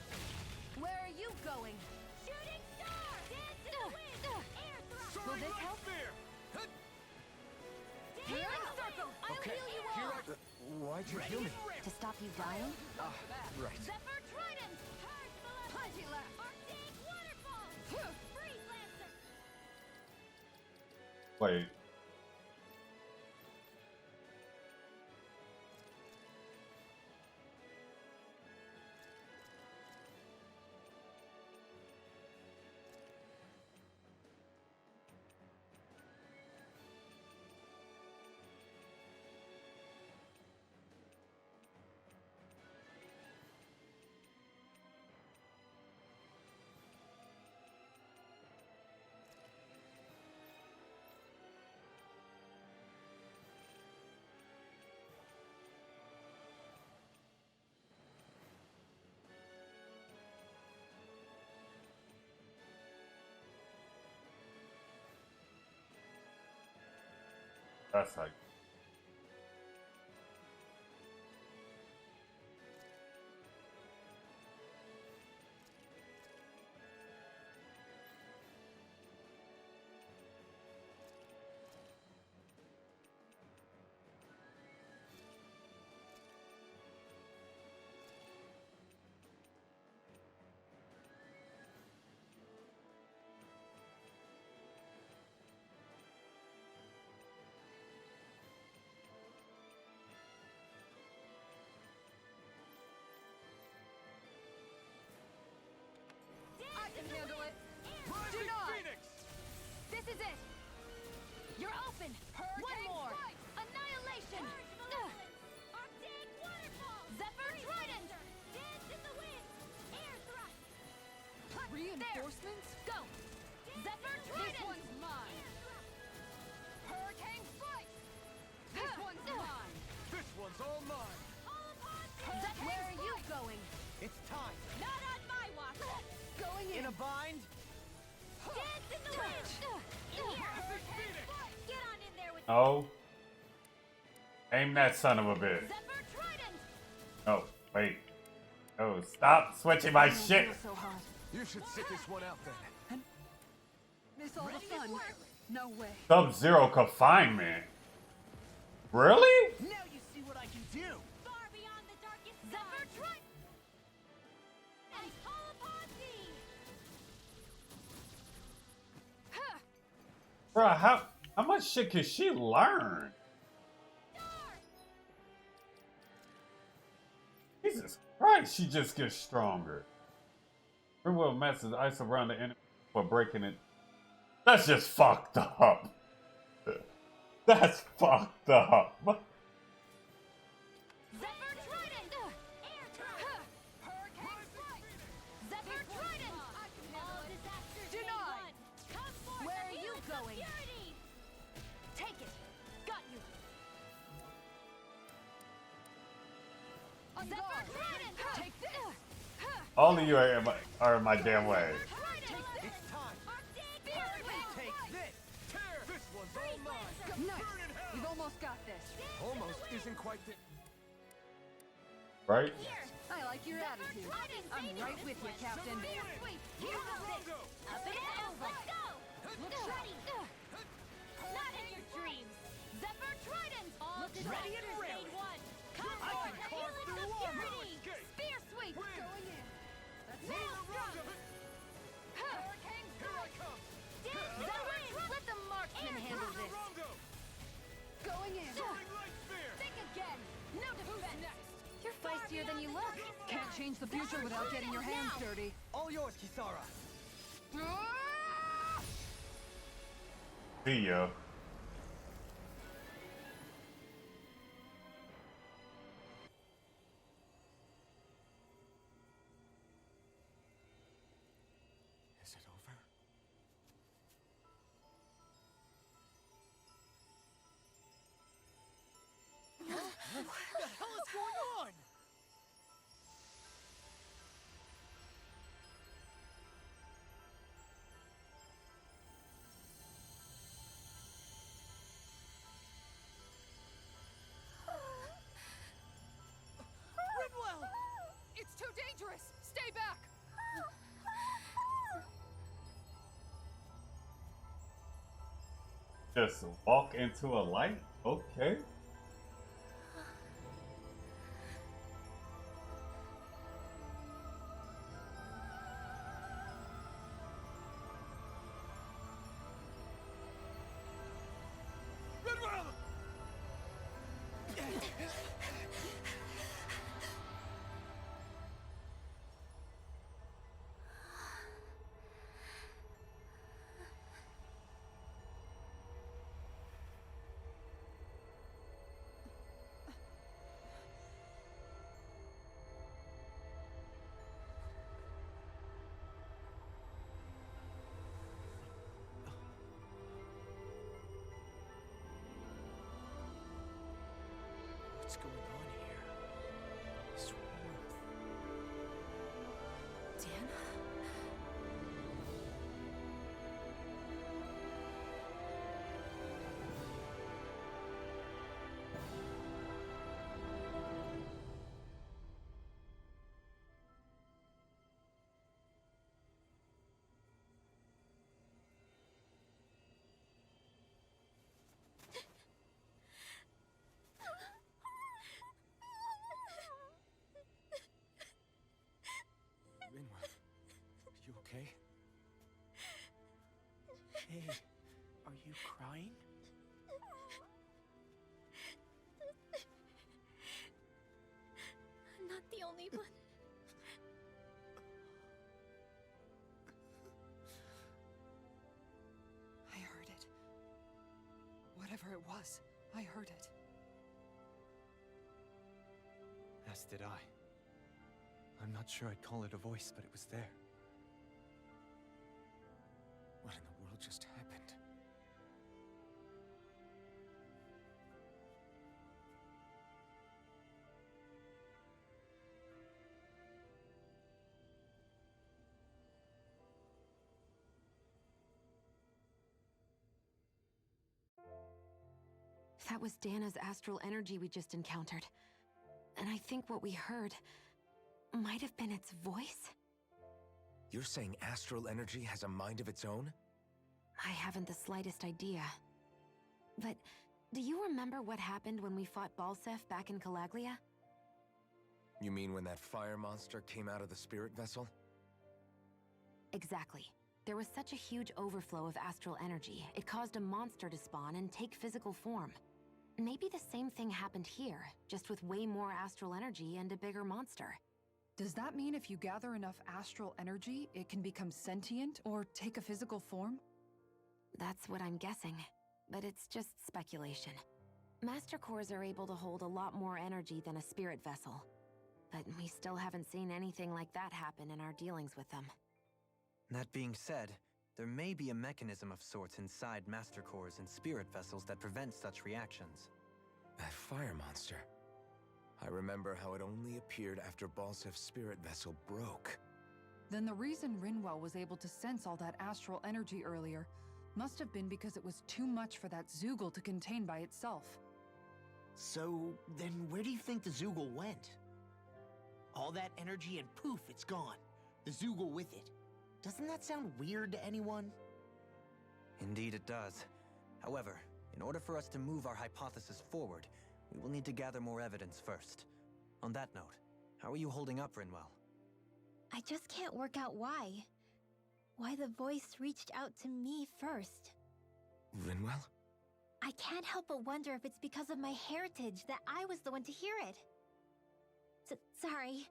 Where are you going? Shooting star! Dance in the wind! Air thrust! Will this help? Healing circle! I'll Okay, heal you here all. Why'd you heal me? To stop you dying? Ah, right. Zephyr Trident! Purge malevolence! Plenty left. Arctic waterfall! Freeze Lancer! Wait. That's like. I can handle it. Rising not. Phoenix! This is it. You're open. One more. Annihilation. Arctic waterfall! Zephyr Trident. Dance in the wind! Air thrust! Reinforcements? Go. Zephyr This Trident. one's mine. Hurricane Strike. This one's mine. This one's all mine! All upon me! Where are you going? It's time. Not on my watch! Going In a bind? Dance in the wind! In here! Get on in there with Oh. Aim that son of a bitch. Zephyr Trident. Oh, wait. Oh, stop switching my shit. So hot. You should sit this one out then. Miss all the fun. No way. Sub-Zero confinement. Really? Now you see what I can do! far beyond the darkest Zephyr stars! Trident. I call upon thee! Bruh, how much shit can she learn? Jesus Christ, she just gets stronger. Her will messes ice around the enemy for breaking it. That's just fucked up. That's fucked up. Zephyr Trident. Air thrust! Hurricane Strike. Zephyr Trident. All disasters Do may not. run! Come forth Where and are heal you us of going? purity! Take it. Got you. On Zephyr guard. Trident. Take this. All of you are in my damn way. It's time. Take this. Tear! This one's all mine! Nice. We've almost got this. Almost isn't quite the... Right? I like your attitude. I'm right with you, Captain. Sweep. You got this! Up and down, let's go! Look ready! Not in your dreams! Zephyr Trident. All Ready and disasters raring. made one! Come I forth can and carve heal us through of armor! purity! Escape! Spear sweep. Win! Going in. That's it. Maelstrom! Hurricane Here I Strike. come! Dance in the Zephyr wind! Trident. Let them mark Going in! Think again! No defense! You're feistier than you look. Can't change the future without getting your hands dirty. All yours, Kisara. See ya. Is it over? What the hell is going on? Ridwell! It's too dangerous! Stay back! Just walk into a light? Okay. What's going on here? This warmth. Dahna? Rinwell, are you okay? Hey, are you crying? I'm not the only one. I heard it. Whatever it was, I heard it. As did I. I'm not sure I'd call it a voice, but it was there. What in the world just happened? That was Dahna's astral energy we just encountered. And I think what we heard might have been its voice? You're saying astral energy has a mind of its own? I haven't the slightest idea. But do you remember what happened when we fought Balsef back in Calaglia? You mean when that fire monster came out of the spirit vessel? Exactly. There was such a huge overflow of astral energy, it caused a monster to spawn and take physical form. Maybe the same thing happened here, just with way more astral energy and a bigger monster. Does that mean if you gather enough astral energy, it can become sentient or take a physical form? That's what I'm guessing, but it's just speculation. Master Cores are able to hold a lot more energy than a spirit vessel, but we still haven't seen anything like that happen in our dealings with them. That being said, there may be a mechanism of sorts inside Master Cores and spirit vessels that prevents such reactions. That fire monster. I remember how it only appeared after Balsef's spirit vessel broke. Then the reason Rinwell was able to sense all that astral energy earlier must have been because it was too much for that Zoogle to contain by itself. So, then where do you think the Zoogle went? All that energy and poof, it's gone. The Zoogle with it. Doesn't that sound weird to anyone? Indeed it does. However, in order for us to move our hypothesis forward, we will need to gather more evidence first. On that note, how are you holding up, Rinwell? I just can't work out why. Why the voice reached out to me first. Rinwell? I I can't help but wonder if it's because of my heritage that I was the one to hear it. Sorry.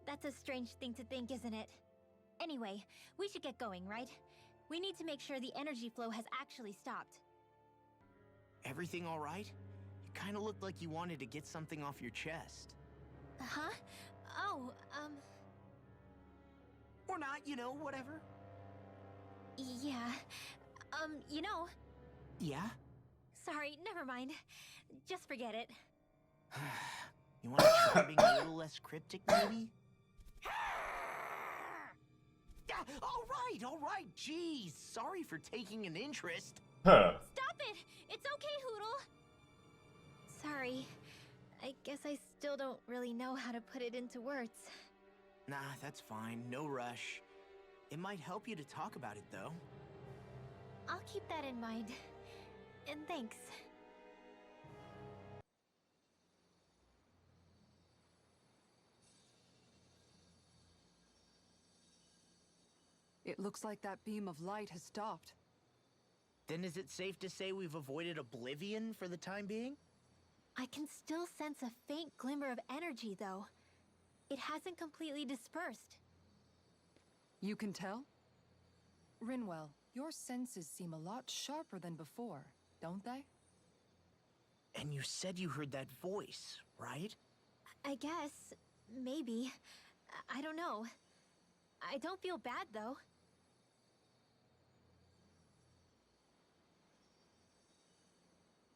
That's a strange thing to think, isn't it? Anyway, we should get going, right? We need to make sure the energy flow has actually stopped. Everything all right? You kind of looked like you wanted to get something off your chest. Huh? Oh, Or not, you know, whatever. Yeah. You know... Yeah? Sorry, never mind. Just forget it. You want to try being a little less cryptic, maybe? All right, jeez. Sorry for taking an interest. Huh. Stop it! It's okay, Hoodle! Sorry. I guess I still don't really know how to put it into words. Nah, that's fine. No rush. It might help you to talk about it, though. I'll keep that in mind. And thanks. It looks like that beam of light has stopped. Then is it safe to say we've avoided oblivion for the time being? I can still sense a faint glimmer of energy, though. It hasn't completely dispersed. You can tell? Rinwell, your senses seem a lot sharper than before, don't they? And you said you heard that voice, right? I guess. Maybe. I don't know. I don't feel bad, though.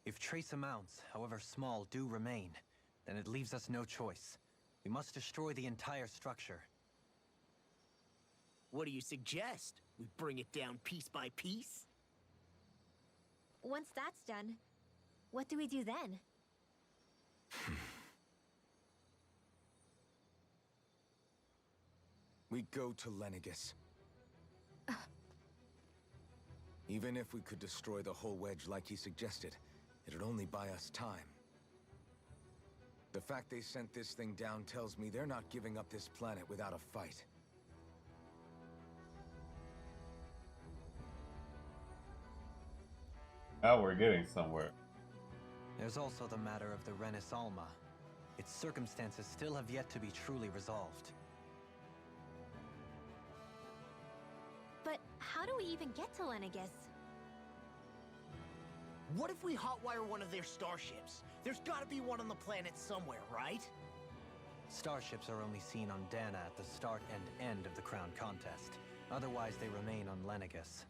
If trace amounts, however small, do remain, then it leaves us no choice. We must destroy the entire structure. What do you suggest? We bring it down piece by piece? Once that's done, what do we do then? We go to Lenegis. Even if we could destroy the whole wedge like he suggested, it'd only buy us time. The fact they sent this thing down tells me they're not giving up this planet without a fight. Now we're getting somewhere. There's also the matter of the Renis Alma. Its circumstances still have yet to be truly resolved. But how do we even get to Lenegis? What if we hotwire one of their starships? There's gotta be one on the planet somewhere, right? Starships are only seen on Dahna at the start and end of the Crown Contest. Otherwise, they remain on Lenegis.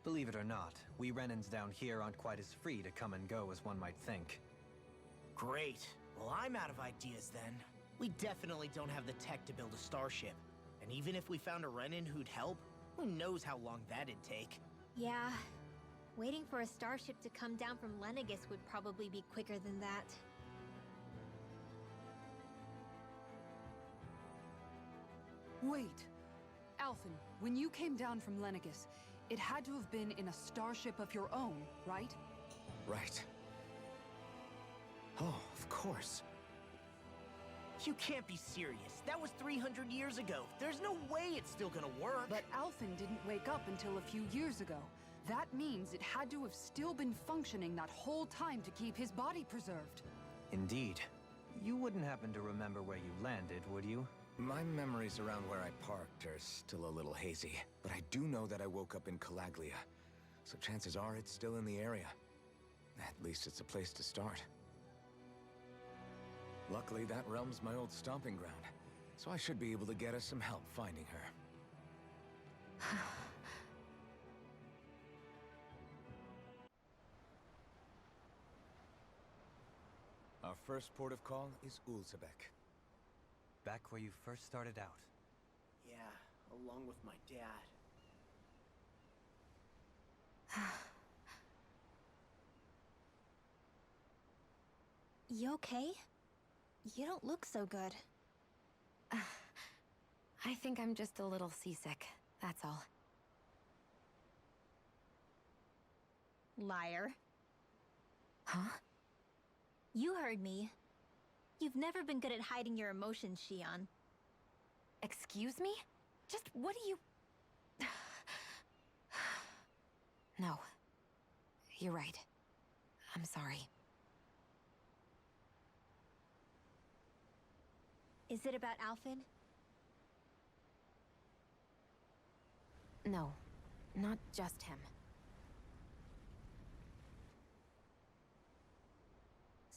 Believe it or not, we Renans down here aren't quite as free to come and go as one might think. Great. Well, I'm out of ideas then. We definitely don't have the tech to build a starship. And even if we found a Renan who'd help, who knows how long that'd take. Yeah. Waiting for a starship to come down from Lenegis would probably be quicker than that. Wait. Alphen, when you came down from Lenegis, it had to have been in a starship of your own, right? Right. Oh, of course. You can't be serious. That was 300 years ago. There's no way it's still gonna work. But Alphen didn't wake up until a few years ago. That means it had to have still been functioning that whole time to keep his body preserved. Indeed. You wouldn't happen to remember where you landed, would you? My memories around where I parked are still a little hazy, but I do know that I woke up in Calaglia, so chances are it's still in the area. At least it's a place to start. Luckily, that realm's my old stomping ground, so I should be able to get us some help finding her. Our first port of call is Ulzebek. Back where you first started out. Yeah, along with my dad. You okay? You don't look so good. I think I'm just a little seasick, that's all. Liar. Huh? You heard me. You've never been good at hiding your emotions, Shion. Excuse me? Just what do you... No. You're right. I'm sorry. Is it about Alphen? No, not just him.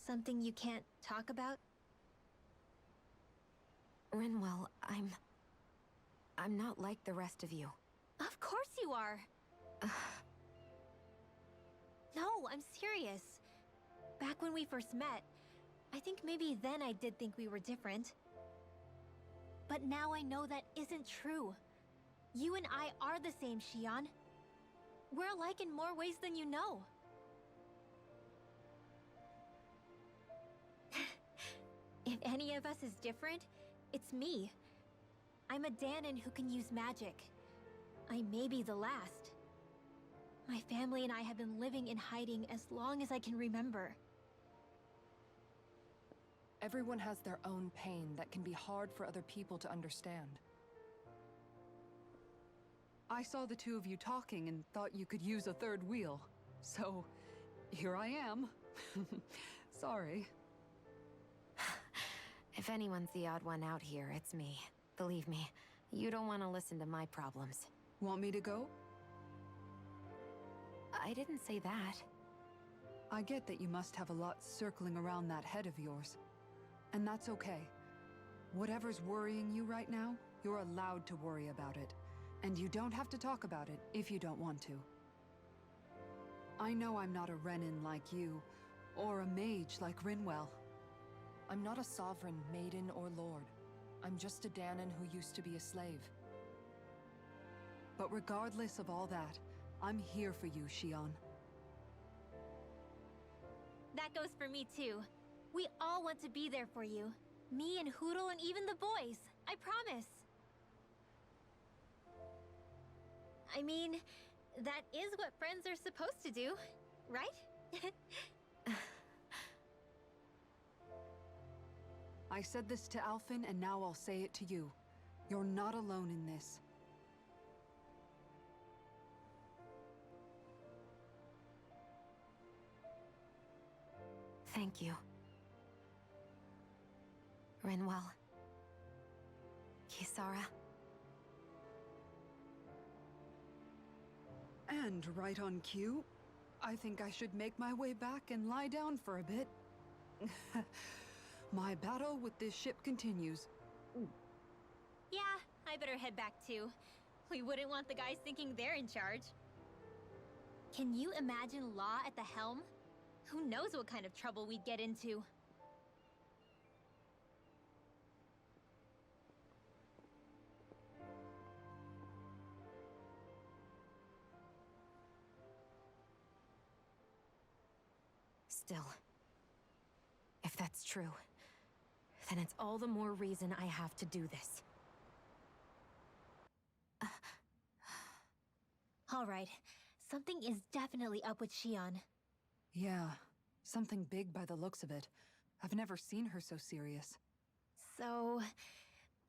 Something you can't talk about? Rinwell, I'm not like the rest of you. Of course you are! No, I'm serious. Back when we first met, I think maybe then I did think we were different. But now I know that isn't true. You and I are the same, Shion. We're alike in more ways than you know. If any of us is different, it's me. I'm a Dahnan who can use magic. I may be the last. My family and I have been living in hiding as long as I can remember. Everyone has their own pain that can be hard for other people to understand. I saw the two of you talking and thought you could use a third wheel. So, here I am. Sorry. If anyone's the odd one out here, it's me. Believe me, you don't want to listen to my problems. Want me to go? I didn't say that. I get that you must have a lot circling around that head of yours. And that's okay. Whatever's worrying you right now, you're allowed to worry about it. And you don't have to talk about it if you don't want to. I know I'm not a Renin like you, or a mage like Rinwell. I'm not a sovereign, maiden, or lord. I'm just a Dahnan who used to be a slave. But regardless of all that, I'm here for you, Shion. That goes for me too. We all want to be there for you. Me and Hoodle and even the boys. I promise. I mean, that is what friends are supposed to do, right? I said this to Alphen, and now I'll say it to you. You're not alone in this. Thank you. Rinwell. Kisara. And right on cue, I think I should make my way back and lie down for a bit. My battle with this ship continues. Yeah, I better head back too. We wouldn't want the guys thinking they're in charge. Can you imagine Law at the helm? Who knows what kind of trouble we'd get into? Still, if that's true, then it's all the more reason I have to do this. All right, something is definitely up with Shion. Yeah, something big by the looks of it. I've never seen her so serious. So,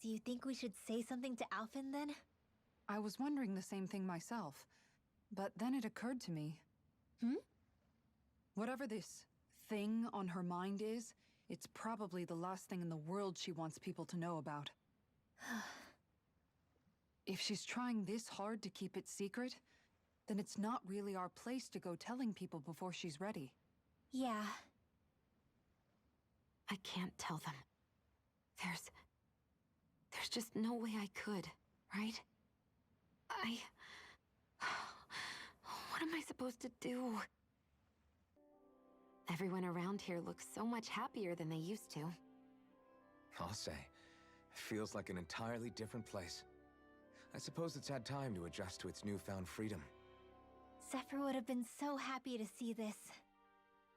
do you think we should say something to Alphen then? I was wondering the same thing myself, but then it occurred to me. Whatever this thing on her mind is, it's probably the last thing in the world she wants people to know about. If she's trying this hard to keep it secret, then it's not really our place to go telling people before she's ready. Yeah. I can't tell them. There's just no way I could, right? What am I supposed to do? Everyone around here looks so much happier than they used to. I'll say, it feels like an entirely different place. I suppose it's had time to adjust to its newfound freedom. Zephyr would have been so happy to see this.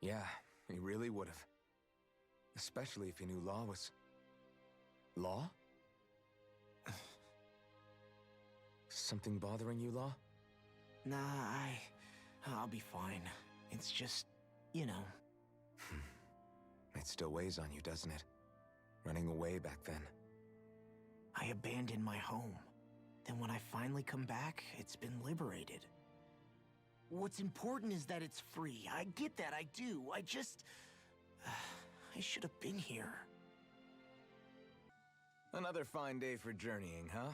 Yeah, he really would have. Especially if he knew Law was... Law? Something bothering you, Law? Nah, I'll be fine. It's just, you know. It still weighs on you, doesn't it? Running away back then. I abandoned my home. Then when I finally come back, it's been liberated. What's important is that it's free. I get that, I do. I just... I should have been here. Another fine day for journeying, huh?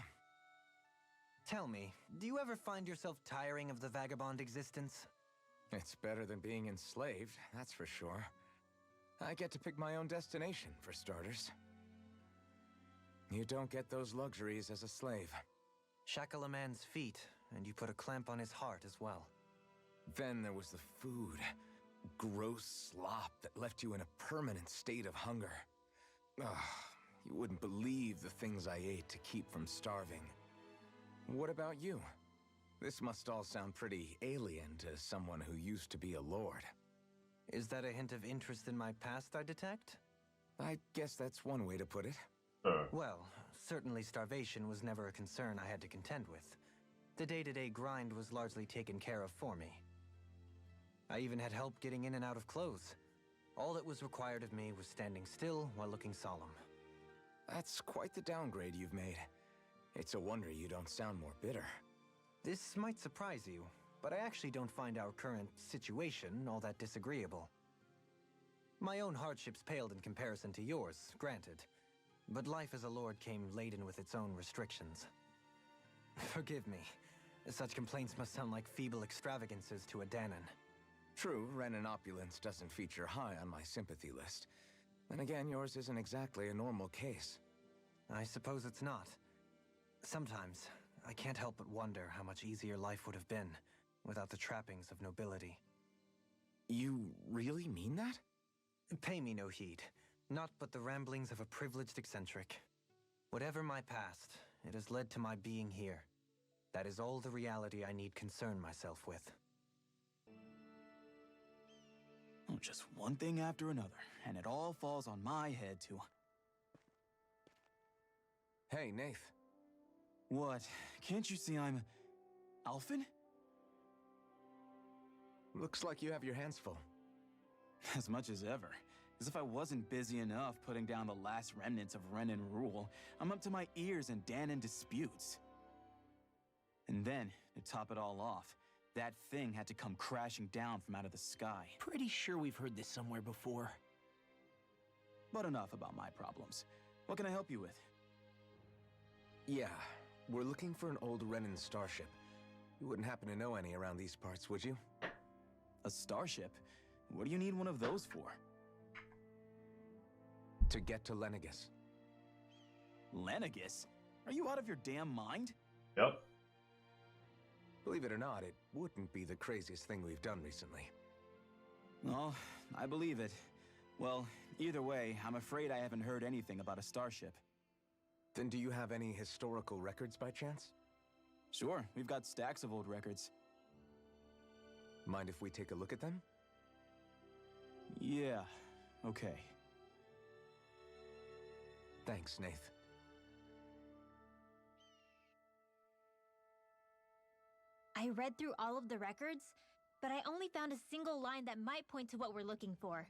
Tell me, do you ever find yourself tiring of the vagabond existence? It's better than being enslaved, that's for sure. I get to pick my own destination, for starters. You don't get those luxuries as a slave. Shackle a man's feet, and you put a clamp on his heart as well. Then there was the food. Gross slop that left you in a permanent state of hunger. Ugh, you wouldn't believe the things I ate to keep from starving. What about you? This must all sound pretty alien to someone who used to be a lord. Is that a hint of interest in my past I detect? I guess that's one way to put it. Well, certainly starvation was never a concern I had to contend with. The day-to-day grind was largely taken care of for me. I even had help getting in and out of clothes. All that was required of me was standing still while looking solemn. That's quite the downgrade you've made. It's a wonder you don't sound more bitter. This might surprise you, but I actually don't find our current situation all that disagreeable. My own hardships paled in comparison to yours, granted. But life as a lord came laden with its own restrictions. Forgive me. Such complaints must sound like feeble extravagances to a Dahnan. True, Renan opulence doesn't feature high on my sympathy list. Then again, yours isn't exactly a normal case. I suppose it's not. Sometimes, I can't help but wonder how much easier life would have been without the trappings of nobility. You really mean that? Pay me no heed. Not but the ramblings of a privileged eccentric. Whatever my past, it has led to my being here. That is all the reality I need concern myself with. Oh, just one thing after another, and it all falls on my head to... Hey, Nath. What? Can't you see I'm... Alphen? Looks like you have your hands full. As much as ever. As if I wasn't busy enough putting down the last remnants of Renan rule, I'm up to my ears in Dahnan disputes. And then, to top it all off, that thing had to come crashing down from out of the sky. Pretty sure we've heard this somewhere before. But enough about my problems. What can I help you with? Yeah, we're looking for an old Renan starship. You wouldn't happen to know any around these parts, would you? A starship? What do you need one of those for? To get to Lenegis. Lenegis? Are you out of your damn mind? Yep. Believe it or not, it wouldn't be the craziest thing we've done recently. Oh, I believe it. Well, either way, I'm afraid I haven't heard anything about a starship. Then do you have any historical records by chance? Sure, we've got stacks of old records. Mind if we take a look at them? Yeah, okay. Thanks, Nath. I read through all of the records, but I only found a single line that might point to what we're looking for.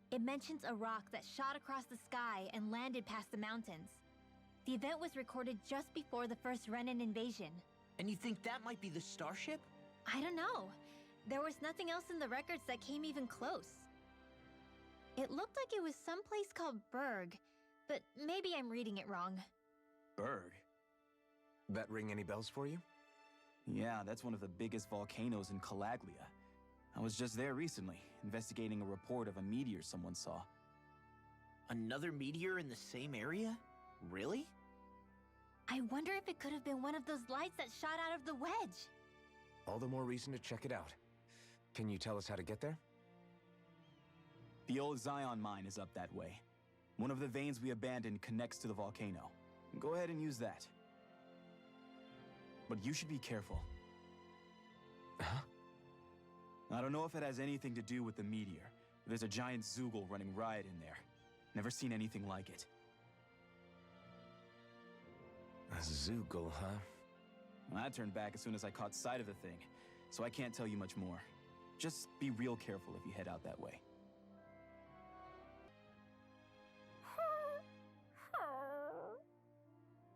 It mentions a rock that shot across the sky and landed past the mountains. The event was recorded just before the first Renan invasion. And you think that might be the starship? I don't know. There was nothing else in the records that came even close. It looked like it was someplace called Berg, but maybe I'm reading it wrong. Berg? That ring any bells for you? Yeah, that's one of the biggest volcanoes in Calaglia. I was just there recently, investigating a report of a meteor someone saw. Another meteor in the same area? Really? I wonder if it could have been one of those lights that shot out of the Wedge. All the more reason to check it out. Can you tell us how to get there? The old Zion mine is up that way. One of the veins we abandoned connects to the volcano. Go ahead and use that. But you should be careful. Huh? I don't know if it has anything to do with the meteor. There's a giant Zoogle running riot in there. Never seen anything like it. A Zoogle, huh? Well, I turned back as soon as I caught sight of the thing, so I can't tell you much more. Just be real careful if you head out that way.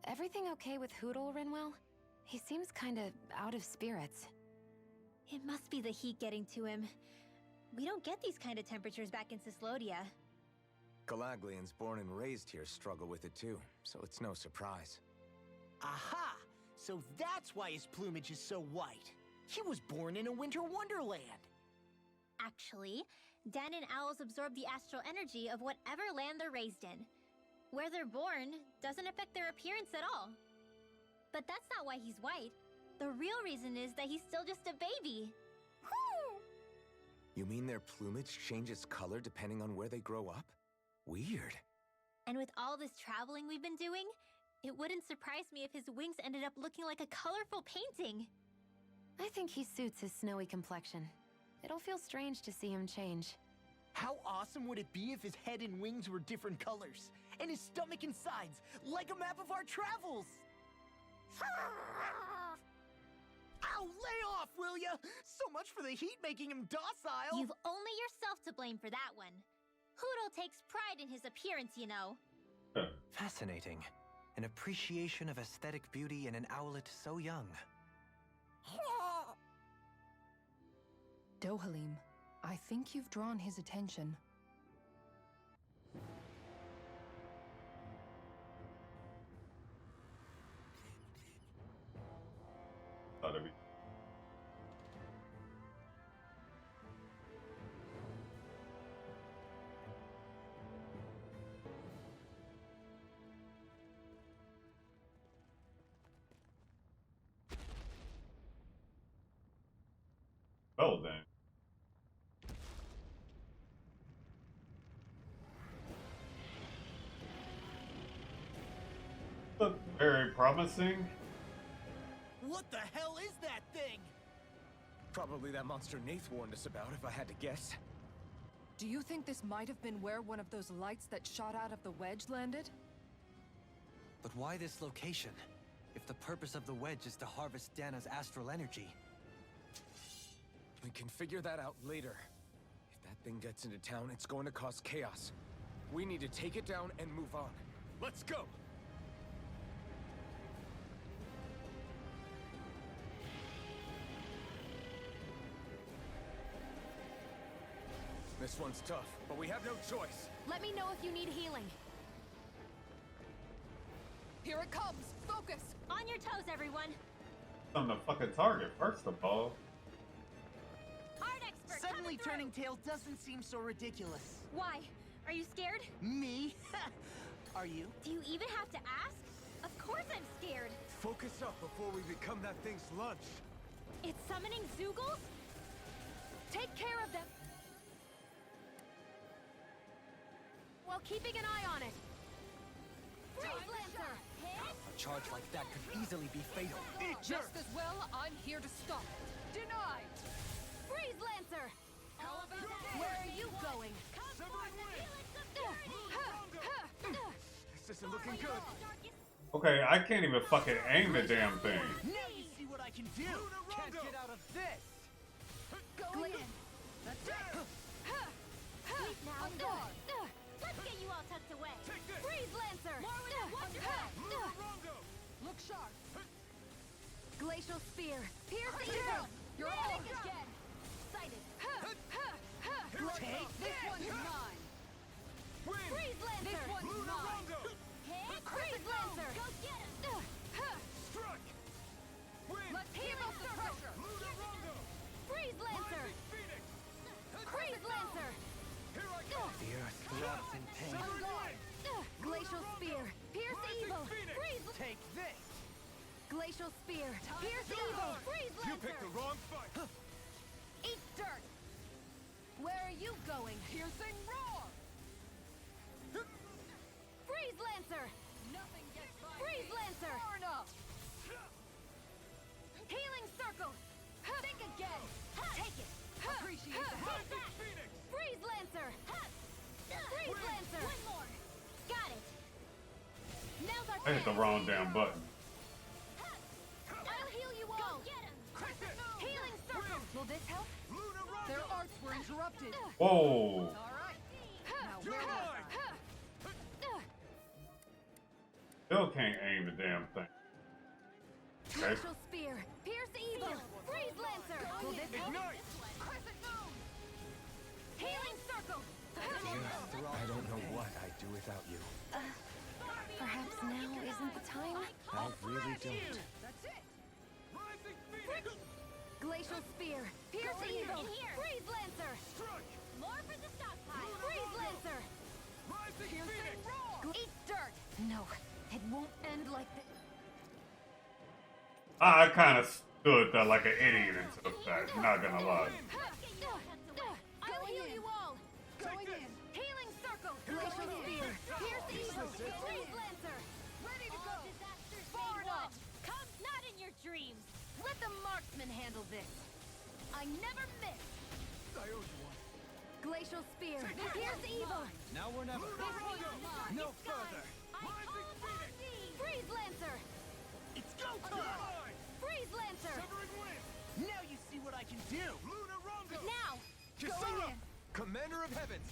Everything okay with Hootle, Rinwell? He seems kinda out of spirits. It must be the heat getting to him. We don't get these kind of temperatures back in Cislodia. Galaglians born and raised here struggle with it too, so it's no surprise. Aha! So that's why his plumage is so white. He was born in a winter wonderland. Actually, Dan and owls absorb the astral energy of whatever land they're raised in. Where they're born doesn't affect their appearance at all. But that's not why he's white. The real reason is that he's still just a baby. You mean their plumage changes color depending on where they grow up? Weird. And with all this traveling we've been doing, it wouldn't surprise me if his wings ended up looking like a colorful painting. I think he suits his snowy complexion. It'll feel strange to see him change. How awesome would it be if his head and wings were different colors? And his stomach and sides, like a map of our travels! Ow, lay off, will ya? So much for the heat making him docile! You've only yourself to blame for that one. Hoodle takes pride in his appearance, you know. Fascinating. An appreciation of aesthetic beauty in an owlet so young. Dohalim, I think you've drawn his attention. Thought it'd be. Well then. Look very promising. What the hell is that thing? Probably that monster Nath warned us about, if I had to guess. Do you think this might have been where one of those lights that shot out of the Wedge landed? But why this location? If the purpose of the Wedge is to harvest Dahna's astral energy. We can figure that out later. If that thing gets into town, it's going to cause chaos. We need to take it down and move on. Let's go! This one's tough, but we have no choice. Let me know if you need healing. Here it comes! Focus! On your toes, everyone! On the fucking target, first of all. Art expert, Suddenly turning tail doesn't seem so ridiculous. Why? Are you scared? Me? Are you? Do you even have to ask? Of course I'm scared. Focus up before we become that thing's lunch. It's summoning Zoogles? Take care of them. While keeping an eye on it. Freeze Lancer! A charge like that could easily be fatal. Just as well, I'm here to stop it. Denied! Freeze Lancer! Where are you going? This isn't looking good. Okay, I can't even fucking aim the damn thing. Now you see what I can do! Can't get out of this! Go in. That's it! Sleep now. On guard. Let's get you all tucked away. Freeze Lancer! Watch your back! Look sharp! Glacial Spear! Pierce the Get earth! down! You're all again! Sighted! Take this one's mine! Freeze Lancer! This one's mine! Freeze Lancer! Go get him! Let's keep up the pressure! Freeze Lancer! Freeze Lancer! The earth throbs in pain. On guard! Glacial Spear! Pierce evil! Freeze! Take this! Glacial Spear! Pierce evil! Freeze Lancer! You picked the wrong fight! Eat dirt! Where are you going? Piercing roar! Freeze Lancer! Nothing gets by Freeze me. Lancer! Far enough! Healing Circle! Think again! Take it! Appreciate that. Freeze Lancer! Freeze Lancer! One more! Got it! Now's our I hit the chance! wrong damn button. I'll heal you all! Go get him! Healing Circle! Will this help? Their arts were interrupted. Whoa! All right. Now where was I? Still can't aim the damn thing. Okay. Glacial Spear! Pierce evil! Freeze Lancer! Will this help? Ignite! Crescent moon! Healing circle! I don't know what I'd do without you. Perhaps now isn't the time? I really don't. That's it! Glacial spear! Pierce evil! Freeze lancer! More for the stockpile! Freeze lancer! Piercing roar! Eat dirt! No, it won't end like this. I kind of stood there like an idiot into the fact, not gonna lie. I'll heal you all! Going in! Healing circle! Glacial spear! Pierce evil! Freeze lancer! Ready to go! Far enough! Come not in your dreams! Let the marksman handle this! I never miss! I owe you one. Glacial spear! Pierce evil! Now or never. No further. Freeze lancer! It's go time! Freeze lancer! Severing wind. Now you see what I can do! Luna Rongo. Now! Kisara. in! Commander of Heavens!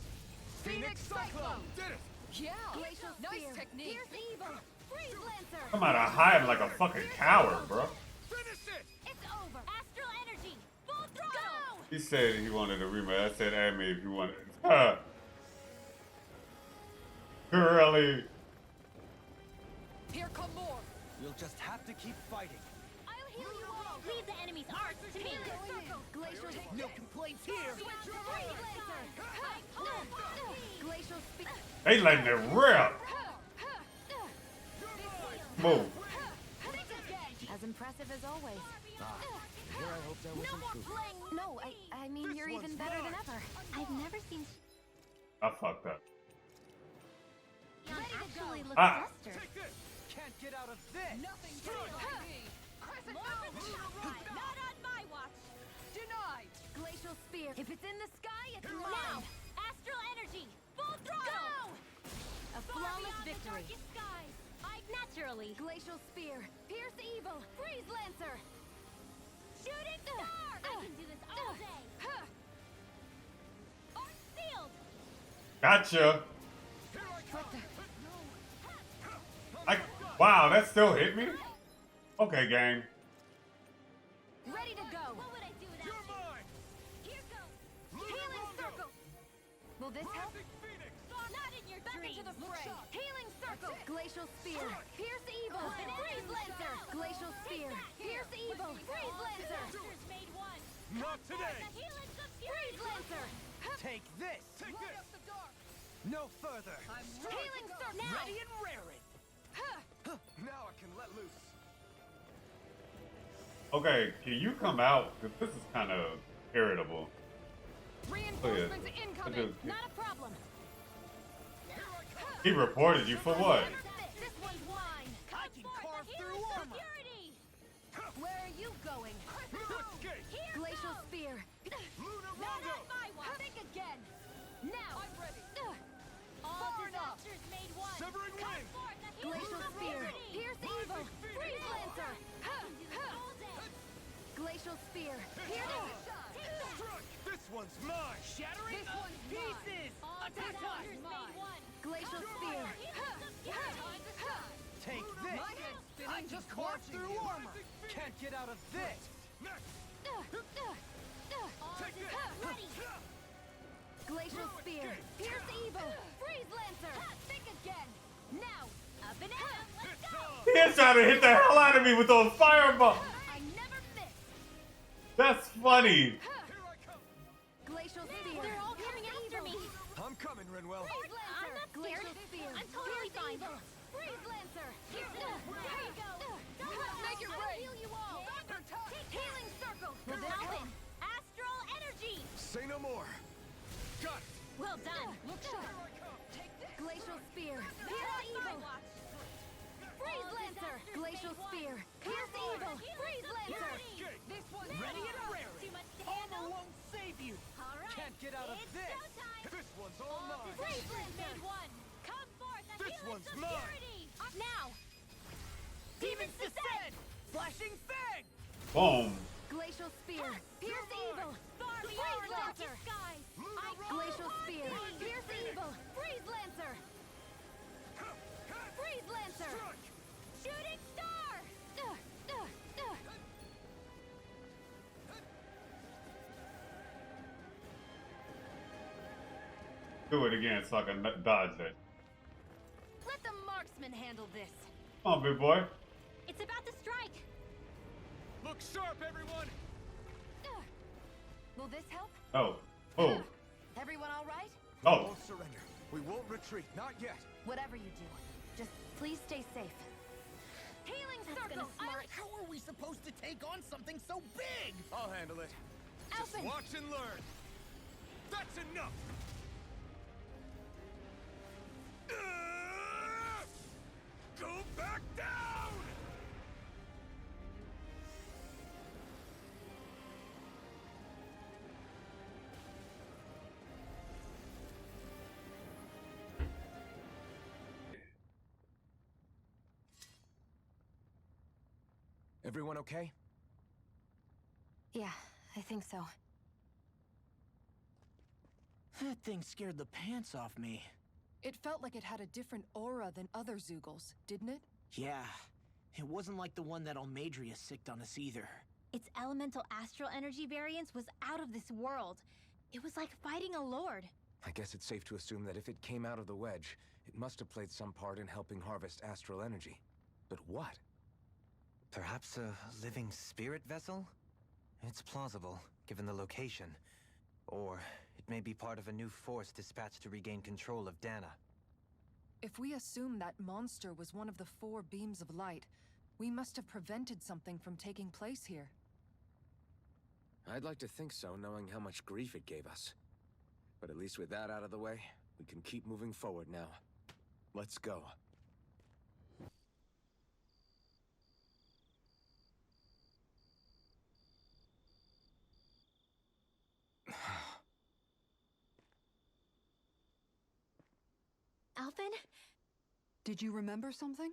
Phoenix Cyclone! Did it. Yeah! Glacial Nice spear! technique! Pierce evil! Freeze lancer! I'm out of hide like a fucking coward, bro. Finish it. It's over! Astral energy! Full throttle! He said he wanted a rematch. I said, add me if you want it. Really? Here come more! You'll just have to keep fighting. I'll heal you all! Leave the enemy's arts to me! Circle! Glacial No complaints here! Freeze lancer! Glacial spear! They letting it rip. Move. As impressive as always. Here I hoped I was No more improved. playing! No, I mean, you're even better than ever. I've never seen... I fucked up. Actually look Ah. flustered. Take this. Can't get out of this. Nothing can stop me! Not on my watch! Denied! Glacial spear. If it's in the sky, it's mine! Astral energy! Full throttle! Go! A flawless victory. Naturally. Glacial spear. Pierce evil. Freeze lancer. Shooting star! I can do this all day. Arc sealed. Gotcha. Wow, that still hit me? Okay, gang. Ready to go. What would I do without You're you? mine. Here goes. Healing circle. Will this help? Rising Phoenix. Not in your Back dreams. into the fray. Healing circle. Glacial spear. Pierce evil. Freeze lancer. Glacial spear. Pierce evil. Freeze lancer. Made one. Not today. Freeze lancer. Take this. Take this. No further. Healing circle. Now. Ready and raring! Now I can let loose. Okay, can you come out? Because this is kind of irritable. Reinforcements Look incoming. at- Not a problem. He reported you for what? This one's mine. I can carve through armor! Security. Where are you going? Escape. Here Glacial spear. Luna Not Rongo. on my watch. Think again. Now. I'm ready. All disasters made one. Severing wind. Glacial spear. Pierce evil. Freeze lancer. Glacial spear. Pierce. Struck. This one's mine. Shattering This one's pieces! Attack Attack! mine. Glacial spear. Take this. My head's I spinning can just carve watching through you. armor! Can't get out of this. Next. Glacial spear. Pierce evil. Freeze lancer. Think again. Now. Up and out. Let's go. He is trying to hit the hell out of me with those fireballs. I never miss. That's funny. Here I come. Glacial spear. They're all coming after me. I'm coming, Renwell. Freeze lancer. I'm not scared. Glacial spear. I'm totally fine. Freeze lancer. Here you go. Make it I'll rain. heal you all. Healing circle. Will this help? Astral energy. Say no more. Got it. Well done. Look sharp. Here I come. Glacial spear. Pierce evil. Freeze lancer. Glacial spear. Pierce evil. Freeze lancer. Escape. This one's Ready and raring! Armor won't save you! Can't get out of this. This one's all mine. Freeze lancer. Come forth and This heal one's its mine. security. Now. Demons descend! Flashing fang! Boom. Glacial spear. Pierce evil. Freeze lancer. Glacial spear. Pierce evil. Freeze lancer. Freeze lancer. Shooting star. Do it again so I can dodge that. Let the marksman handle this. Come on, big boy. It's about to strike. Look sharp, everyone! Will this help? Oh. Oh. Everyone all right? Oh. Won't surrender. We won't retreat. Not yet. Whatever you do, just please stay safe. Healing circle! How are we supposed to take on something so big? I'll handle it. Just Alphen! watch and learn. That's enough! Go back down! Everyone okay? Yeah, I think so. That thing scared the pants off me. It felt like it had a different aura than other Zeugles, didn't it? Yeah, it wasn't like the one that Almadria sicked on us either. Its elemental astral energy variance was out of this world. It was like fighting a lord. I guess it's safe to assume that if it came out of the Wedge, it must have played some part in helping harvest astral energy. But what? Perhaps a living spirit vessel? It's plausible, given the location. Or it may be part of a new force dispatched to regain control of Dahna. If we assume that monster was one of the 4 beams of light, we must have prevented something from taking place here. I'd like to think so, knowing how much grief it gave us. But at least with that out of the way, we can keep moving forward now. Let's go. Alphen? Did you remember something?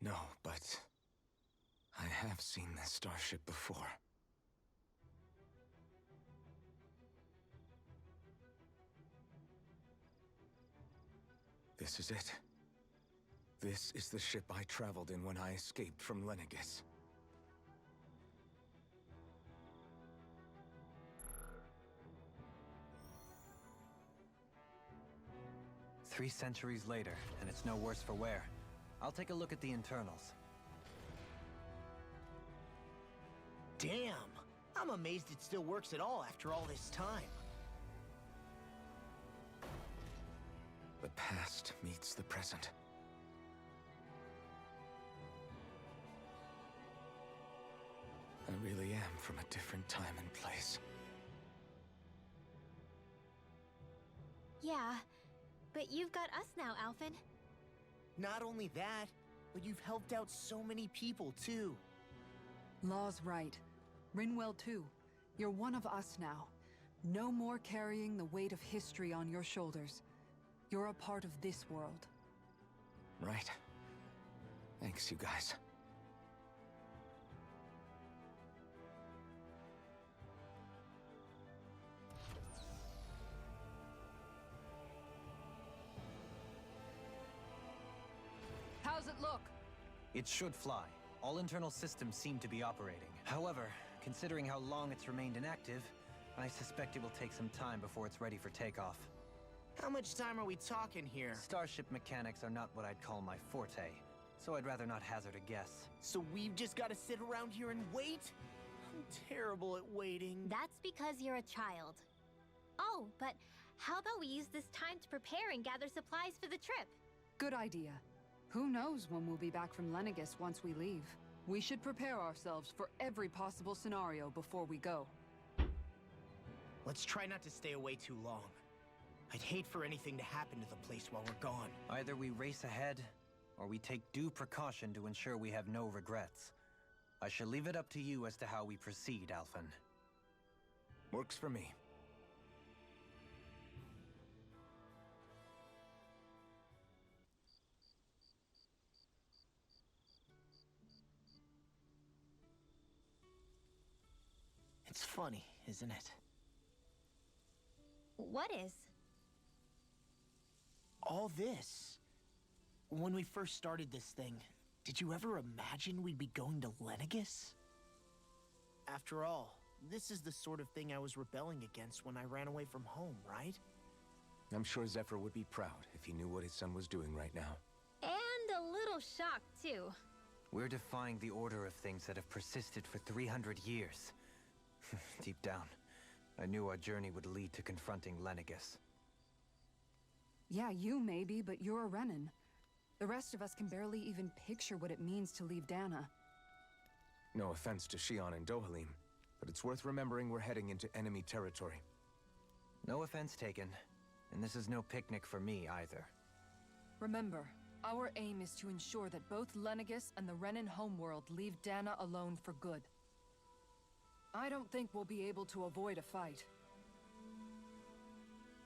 No, but I have seen this starship before. This is it. This is the ship I traveled in when I escaped from Lenegis. Three centuries later, and it's no worse for wear. I'll take a look at the internals. Damn! I'm amazed it still works at all after all this time. The past meets the present. I really am from a different time and place. Yeah, but you've got us now, Alphen. Not only that, but you've helped out so many people, too. Law's right. Rinwell too. You're one of us now. No more carrying the weight of history on your shoulders. You're a part of this world. Right. Thanks, you guys. How's it look? It should fly. All internal systems seem to be operating. However, considering how long it's remained inactive, I suspect it will take some time before it's ready for takeoff. How much time are we talking here? Starship mechanics are not what I'd call my forte, so I'd rather not hazard a guess. So we've just got to sit around here and wait? I'm terrible at waiting. That's because you're a child. Oh, but how about we use this time to prepare and gather supplies for the trip? Good idea. Who knows when we'll be back from Lenegis once we leave. We should prepare ourselves for every possible scenario before we go. Let's try not to stay away too long. I'd hate for anything to happen to the place while we're gone. Either we race ahead, or we take due precaution to ensure we have no regrets. I shall leave it up to you as to how we proceed, Alphen. Works for me. It's funny, isn't it? What is? All this. When we first started this thing, did you ever imagine we'd be going to Lenegis? After all, This is the sort of thing I was rebelling against when I ran away from home, right? I'm sure Zephyr would be proud if he knew what his son was doing right now. And a little shocked, too. We're defying the order of things that have persisted for 300 years. Deep down, I knew our journey would lead to confronting Lenegis. Yeah, you maybe, but you're a Renan. The rest of us can barely even picture what it means to leave Dahna. No offense to Shion and Dohalim, but it's worth remembering we're heading into enemy territory. No offense taken, and this is no picnic for me either. Remember, our aim is to ensure that both Lenegis and the Renan homeworld leave Dahna alone for good. I don't think we'll be able to avoid a fight.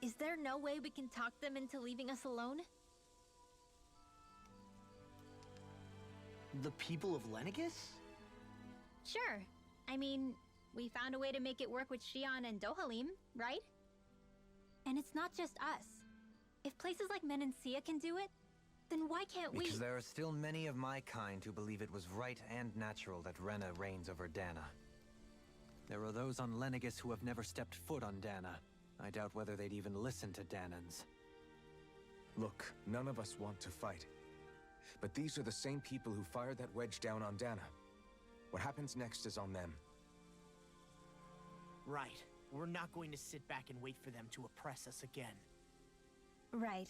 Is there no way we can talk them into leaving us alone? The people of Lenegis? Sure. I mean, we found a way to make it work with Shion and Dohalim, right? And it's not just us. If places like Menancia can do it, then why can't we? Because there are still many of my kind who believe it was right and natural that Rena reigns over Dahna. There are those on Lenegis who have never stepped foot on Dahna. I doubt whether they'd even listen to Dahnans. Look, none of us want to fight. But these are the same people who fired that wedge down on Dahna. What happens next is on them. Right. We're not going to sit back and wait for them to oppress us again. Right.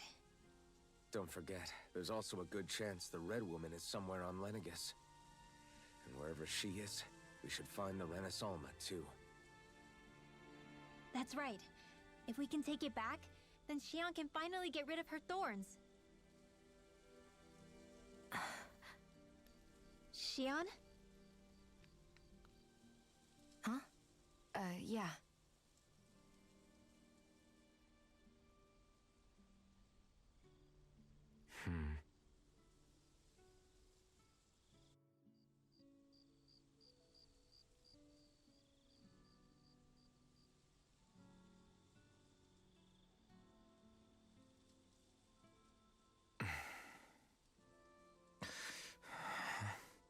Don't forget, there's also a good chance the Red Woman is somewhere on Lenegis. And wherever she is, we should find the Renaissance too. That's right. If we can take it back, then Shion can finally get rid of her thorns. Shion? Huh? Yeah.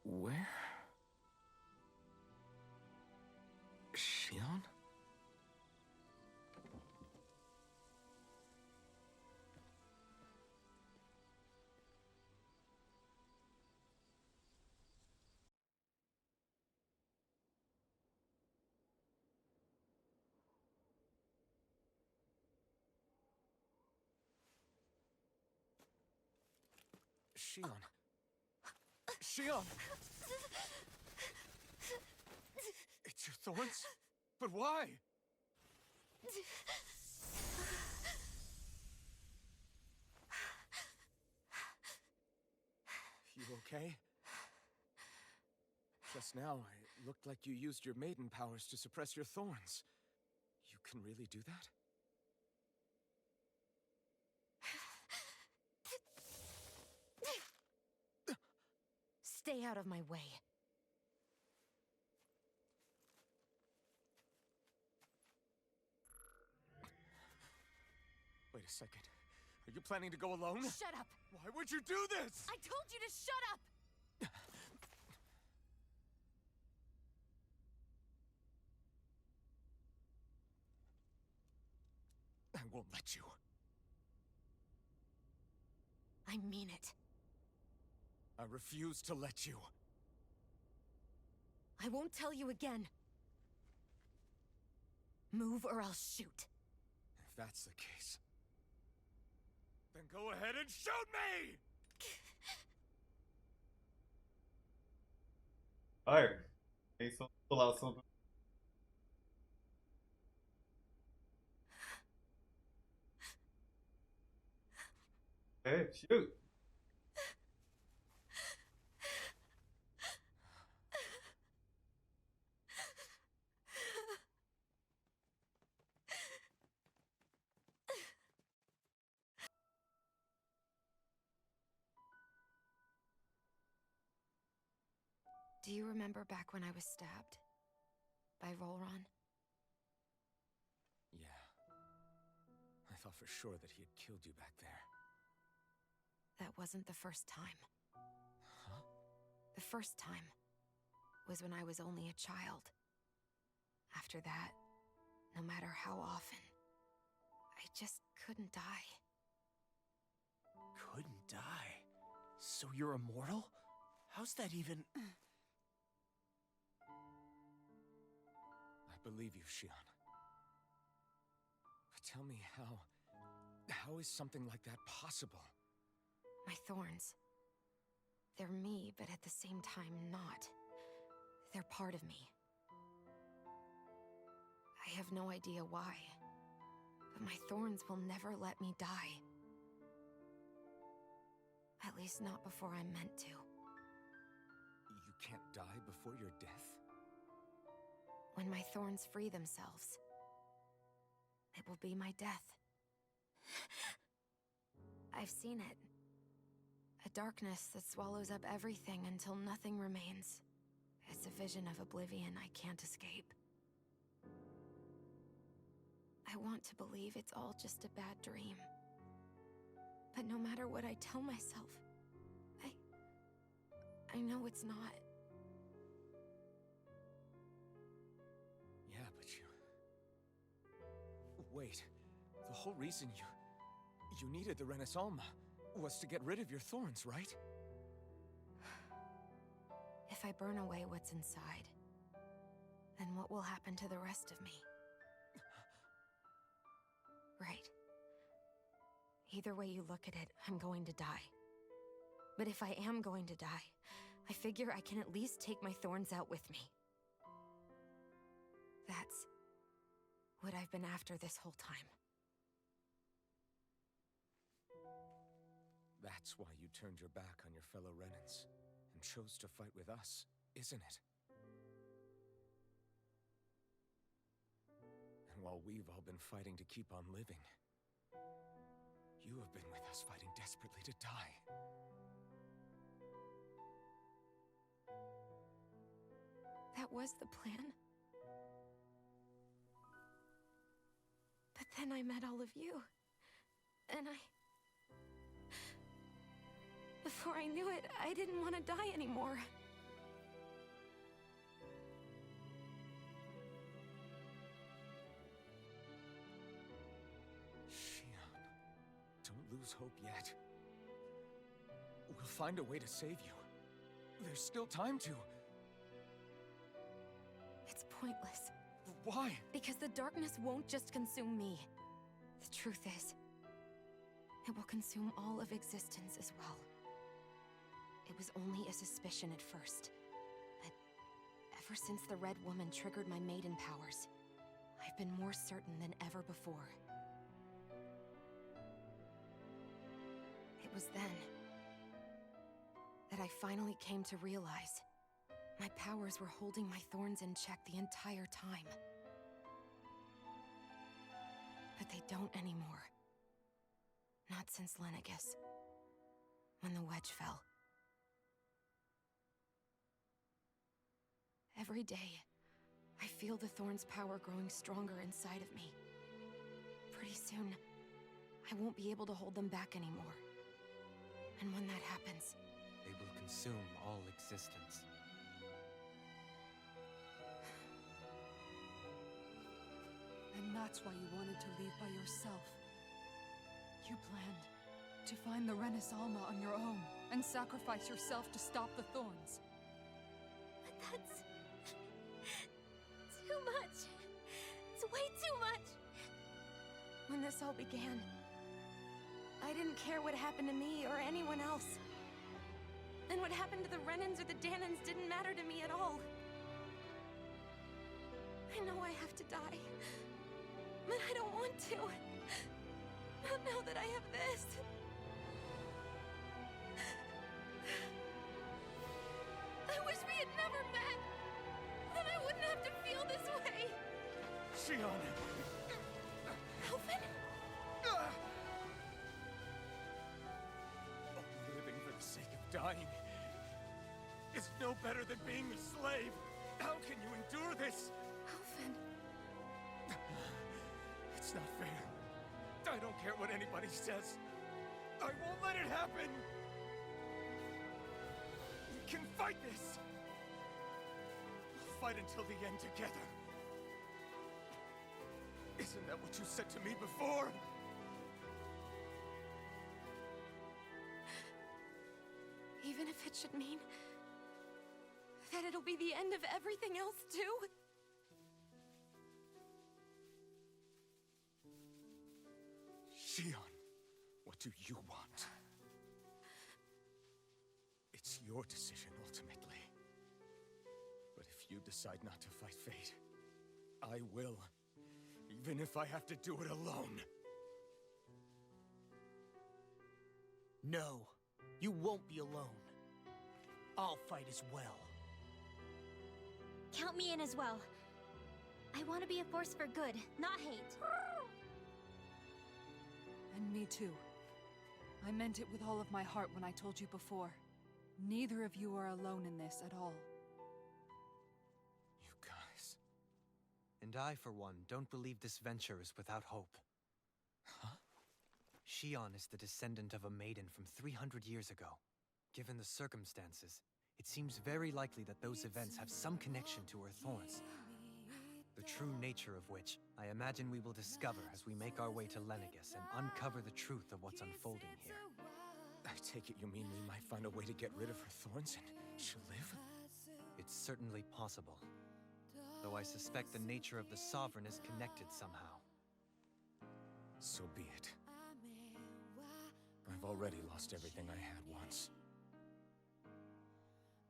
Where? Shion? Shion. Shion! It's your thorns? But why? You okay? Just now, it looked like you used your maiden powers to suppress your thorns. You can really do that? Stay out of my way. Wait a second. Are you planning to go alone? Shut up! Why would you do this? I told you to shut up! I won't let you. I mean it. I refuse to let you. I won't tell you again. Move or I'll shoot. If that's the case, then go ahead and shoot me! Alright. Okay, so pull out something. Okay, shoot. Do you remember back when I was stabbed? By Volron? Yeah. I thought for sure that he had killed you back there. That wasn't the first time. Huh? The first time was when I was only a child. After that, no matter how often, I just couldn't die. Couldn't die? So you're immortal? How's that even... I believe you, Shion. But tell me how is something like that possible? My thorns. They're me, but at the same time not. They're part of me. I have no idea why, but my thorns will never let me die. At least not before I'm meant to. You can't die before your death? When my thorns free themselves, it will be my death. I've seen it. A darkness that swallows up everything until nothing remains. It's a vision of oblivion I can't escape. I want to believe it's all just a bad dream. But no matter what I tell myself, I know it's not. Yeah, but you... Wait. The whole reason you needed the Rena was to get rid of your thorns, right? If I burn away what's inside, then what will happen to the rest of me? Right. Either way you look at it, I'm going to die. But if I am going to die, I figure I can at least take my thorns out with me. That's what I've been after this whole time. That's why you turned your back on your fellow Renans and chose to fight with us, isn't it? And while we've all been fighting to keep on living, you have been with us fighting desperately to die. That was the plan. But then I met all of you. And before I knew it, I didn't want to die anymore. Shion, don't lose hope yet. We'll find a way to save you. There's still time to. It's pointless. Why? Because the darkness won't just consume me. The truth is, it will consume all of existence as well. It was only a suspicion at first, but ever since the Red Woman triggered my maiden powers, I've been more certain than ever before. It was then that I finally came to realize my powers were holding my thorns in check the entire time. But they don't anymore. Not since Lenegis, when the Wedge fell. Every day, I feel the thorn's power growing stronger inside of me. Pretty soon, I won't be able to hold them back anymore. And when that happens, They will consume all existence. And that's why you wanted to leave by yourself. You planned to find the Rena on your own and sacrifice yourself to stop the thorns. But that's... too much. It's way too much. when this all began, I didn't care what happened to me or anyone else. And what happened to the Renans or the Dahnans didn't matter to me at all. I know I have to die, but I don't want to. Not now that I have this. I wish we had never met. Then I wouldn't have to feel this way. Shion! Alvin? Living for the sake of dying is no better than being a slave. How can you endure this? Alvin. It's not fair. I don't care what anybody says. I won't let it happen. We can fight this. We'll fight until the end together. Isn't that what you said to me before? Even if it should mean that it'll be the end of everything else, too? Shion, what do you want? It's your decision, ultimately. But if you decide not to fight fate, I will. Even if I have to do it alone. No, you won't be alone. I'll fight as well. Count me in as well. I want to be a force for good, not hate. And me too. I meant it with all of my heart when I told you before. Neither of you are alone in this at all. You guys... And I, for one, don't believe this venture is without hope. Huh? Shion is the descendant of a maiden from 300 years ago. Given the circumstances, it seems very likely that those events have some connection to her thorns. The true nature of which, I imagine we will discover as we make our way to Lenegis and uncover the truth of what's unfolding here. I take it you mean we might find a way to get rid of her thorns and she'll live? It's certainly possible. Though I suspect the nature of the Sovereign is connected somehow. So be it. I've already lost everything I had once.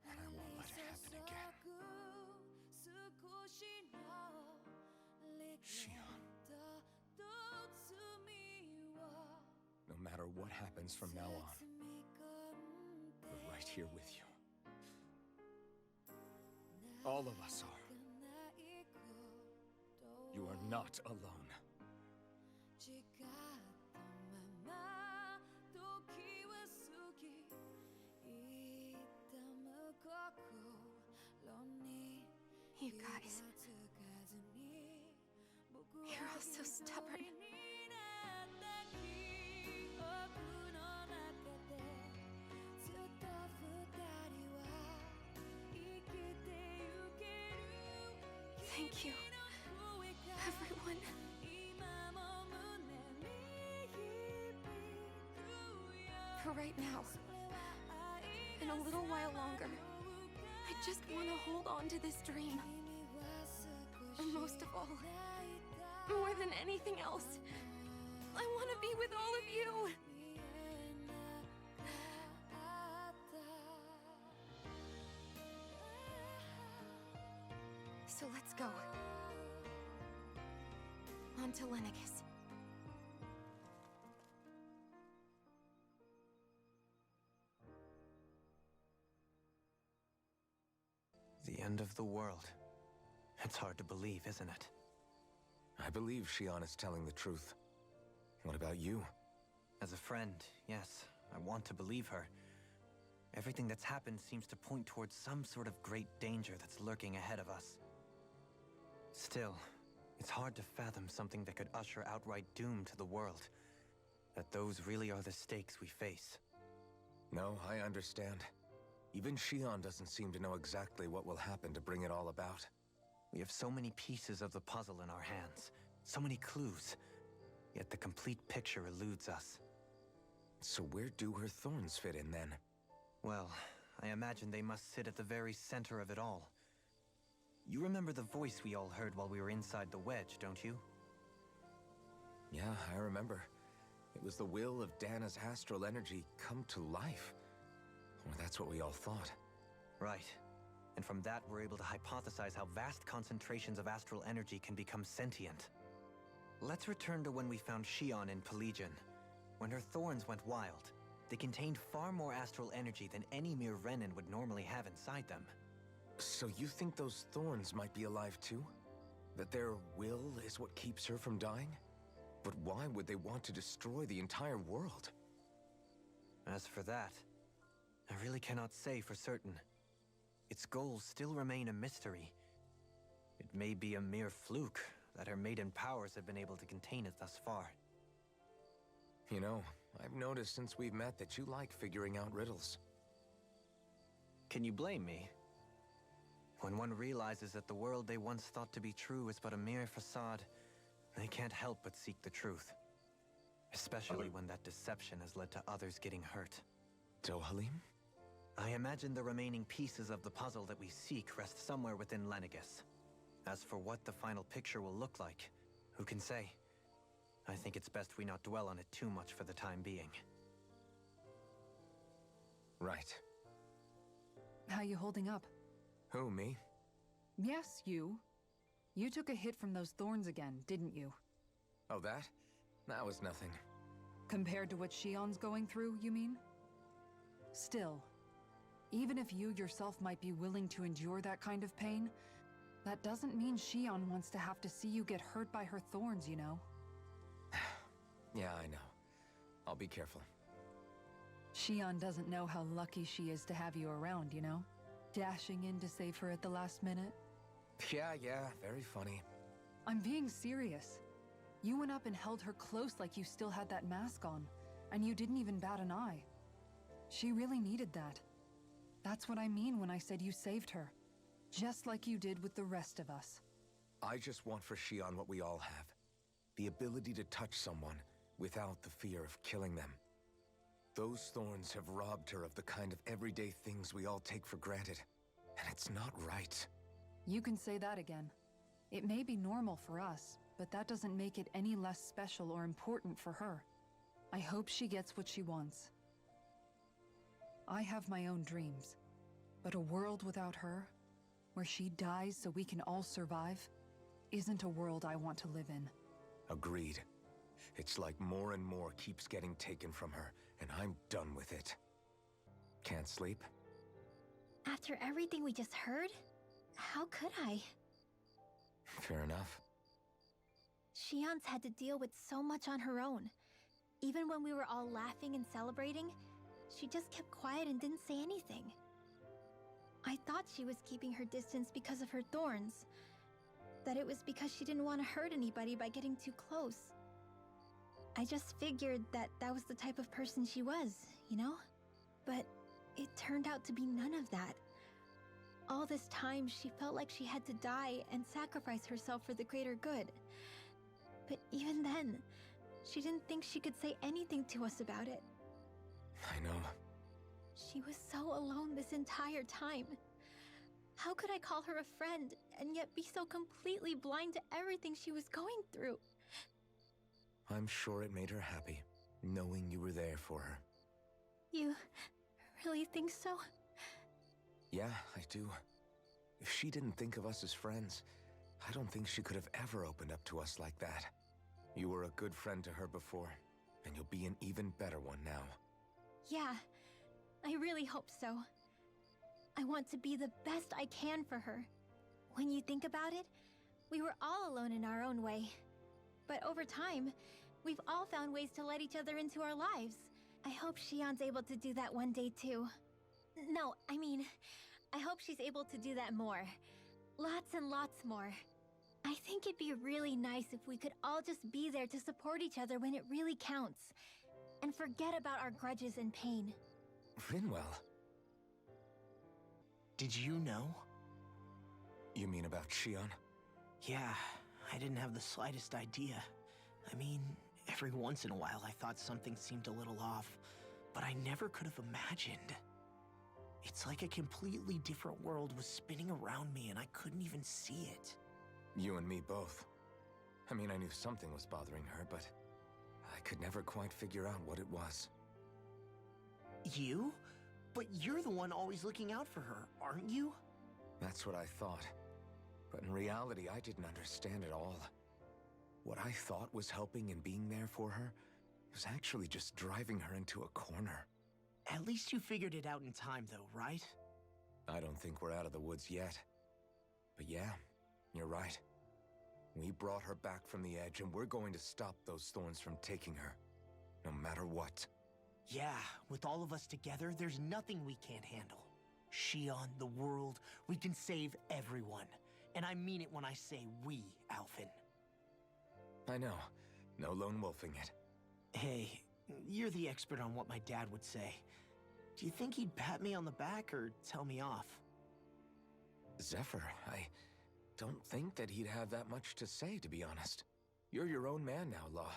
And I won't let it happen again. Shion. No matter what happens from now on, we're right here with you. All of us are. You are not alone. You guys... You're all so stubborn. Thank you, everyone. For right now, and a little while longer, I just want to hold on to this dream. And most of all, more than anything else, I want to be with all of you. So let's go. On to Lenegis. The end of the world. It's hard to believe, isn't it? I believe Shion is telling the truth. What about you? As a friend, yes, I want to believe her. Everything that's happened seems to point towards some sort of great danger that's lurking ahead of us. Still, it's hard to fathom something that could usher outright doom to the world. That those really are the stakes we face. No, I understand. Even Shion doesn't seem to know exactly what will happen to bring it all about. We have so many pieces of the puzzle in our hands, so many clues, yet the complete picture eludes us. So where do her thorns fit in then? Well, I imagine they must sit at the very center of it all. You remember the voice we all heard while we were inside the Wedge, don't you? Yeah, I remember. It was the will of Dahna's astral energy come to life. Or that's what we all thought. Right. And from that, we're able to hypothesize how vast concentrations of astral energy can become sentient. Let's return to when we found Shion in Pelegion. When her thorns went wild, they contained far more astral energy than any mere Renin would normally have inside them. So you think those thorns might be alive too? That their will is what keeps her from dying? But why would they want to destroy the entire world? As for that, I really cannot say for certain. Its goals still remain a mystery. It may be a mere fluke that her maiden powers have been able to contain it thus far. You know, I've noticed since we've met that you like figuring out riddles. Can you blame me? When one realizes that the world they once thought to be true is but a mere facade, They can't help but seek the truth. Especially when that deception has led to others getting hurt. Dohalim? I imagine the remaining pieces of the puzzle that we seek rest somewhere within Lenegis. As for what the final picture will look like, who can say? I think it's best we not dwell on it too much for the time being. Right. How you holding up? Who, me? Yes, you. You took a hit from those thorns again, didn't you? Oh, that? That was nothing. Compared to what Shion's going through, you mean? Still, even if you yourself might be willing to endure that kind of pain, that doesn't mean Shion wants to have to see you get hurt by her thorns, you know? Yeah, I know. I'll be careful. Shion doesn't know how lucky she is to have you around, you know? Dashing in to save her at the last minute. Yeah, very funny. I'm being serious. You went up and held her close like you still had that mask on, and you didn't even bat an eye. She really needed that. That's what I mean when I said you saved her. Just like you did with the rest of us. I just want for Shion what we all have. The ability to touch someone without the fear of killing them. Those thorns have robbed her of the kind of everyday things we all take for granted. And it's not right. You can say that again. It may be normal for us, but that doesn't make it any less special or important for her. I hope she gets what she wants. I have my own dreams, but a world without her, where she dies so we can all survive, isn't a world I want to live in. Agreed. It's like more and more keeps getting taken from her, and I'm done with it. Can't sleep? After everything we just heard, how could I? Fair enough. Shion's had to deal with so much on her own. Even when we were all laughing and celebrating, she just kept quiet and didn't say anything. I thought she was keeping her distance because of her thorns. That it was because she didn't want to hurt anybody by getting too close. I just figured that that was the type of person she was, you know? But it turned out to be none of that. All this time, she felt like she had to die and sacrifice herself for the greater good. But even then, she didn't think she could say anything to us about it. I know. She was so alone this entire time. How could I call her a friend and yet be so completely blind to everything she was going through? I'm sure it made her happy, knowing you were there for her. You really think so? Yeah, I do. If she didn't think of us as friends, I don't think she could have ever opened up to us like that. You were a good friend to her before, and you'll be an even better one now. Yeah, I really hope so. I want to be the best I can for her. When you think about it, we were all alone in our own way. But over time, we've all found ways to let each other into our lives. I hope Shion's able to do that one day too. No, I mean, I hope she's able to do that more. Lots and lots more. I think it'd be really nice if we could all just be there to support each other when it really counts. And forget about our grudges and pain. Rinwell. Did you know? You mean about Shion? Yeah, I didn't have the slightest idea. I mean, every once in a while I thought something seemed a little off, but I never could have imagined. It's like a completely different world was spinning around me and I couldn't even see it. You and me both. I mean, I knew something was bothering her, but I could never quite figure out what it was. You? But you're the one always looking out for her, aren't you? That's what I thought. But in reality, I didn't understand it all. What I thought was helping and being there for her was actually just driving her into a corner. At least you figured it out in time, though, right? I don't think we're out of the woods yet. But yeah, you're right. We brought her back from the edge, and we're going to stop those thorns from taking her, no matter what. Yeah, with all of us together, there's nothing we can't handle. Shion, the world, we can save everyone. And I mean it when I say we, Alphen. I know. No lone wolfing it. Hey, you're the expert on what my dad would say. Do you think he'd pat me on the back or tell me off? Zephyr, I don't think that he'd have that much to say, to be honest. You're your own man now, Law.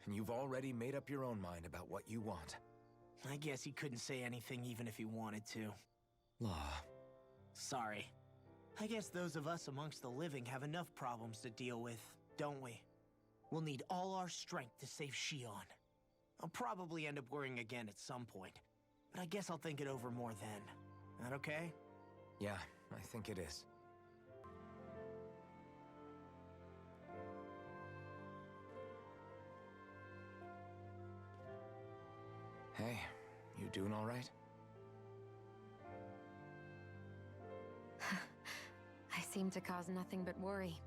And you've already made up your own mind about what you want. I guess he couldn't say anything even if he wanted to. Law. Sorry. I guess those of us amongst the living have enough problems to deal with, don't we? We'll need all our strength to save Shion. I'll probably end up worrying again at some point, but I guess I'll think it over more then. That okay? Yeah, I think it is. Hey, you doing all right? I seem to cause nothing but worry.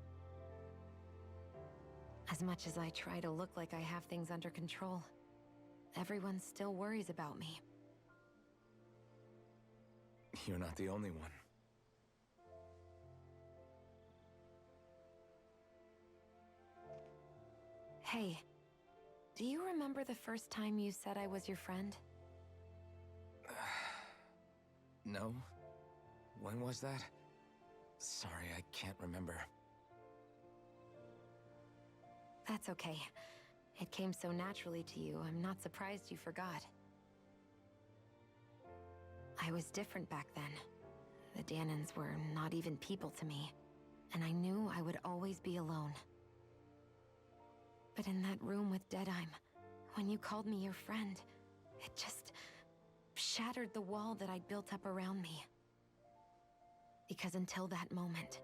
As much as I try to look like I have things under control, everyone still worries about me. You're not the only one. Hey, do you remember the first time you said I was your friend? No? When was that? Sorry, I can't remember. That's okay. It came so naturally to you, I'm not surprised you forgot. I was different back then. The Dahnans were not even people to me, and I knew I would always be alone. But in that room with Deadheim, when you called me your friend, it just shattered the wall that I'd built up around me. Because until that moment,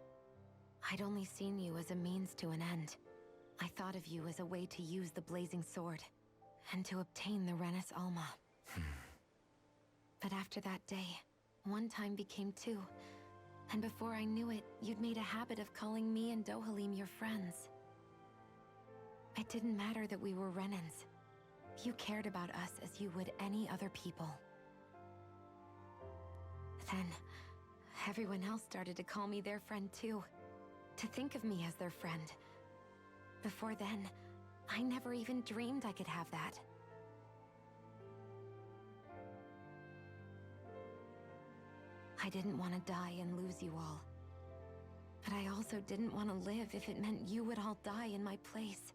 I'd only seen you as a means to an end. I thought of you as a way to use the blazing sword, and to obtain the Renis Alma. But after that day, one time became two, and before I knew it, you'd made a habit of calling me and Dohalim your friends. It didn't matter that we were Renans. You cared about us as you would any other people. Then, everyone else started to call me their friend too, to think of me as their friend. Before then, I never even dreamed I could have that. I didn't want to die and lose you all. But I also didn't want to live if it meant you would all die in my place.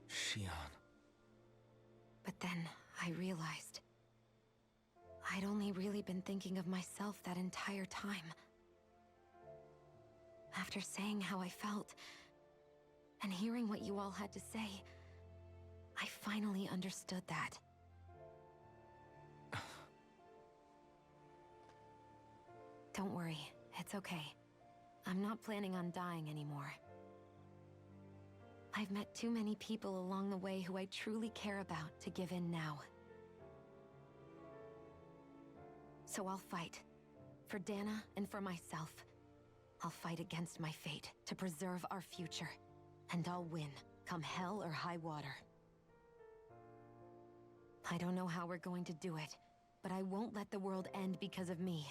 Shion. But then, I realized I'd only really been thinking of myself that entire time. After saying how I felt, and hearing what you all had to say, I finally understood that. Don't worry, it's okay. I'm not planning on dying anymore. I've met too many people along the way who I truly care about to give in now. So I'll fight. For Dahna and for myself. I'll fight against my fate to preserve our future. And I'll win, come hell or high water. I don't know how we're going to do it, but I won't let the world end because of me.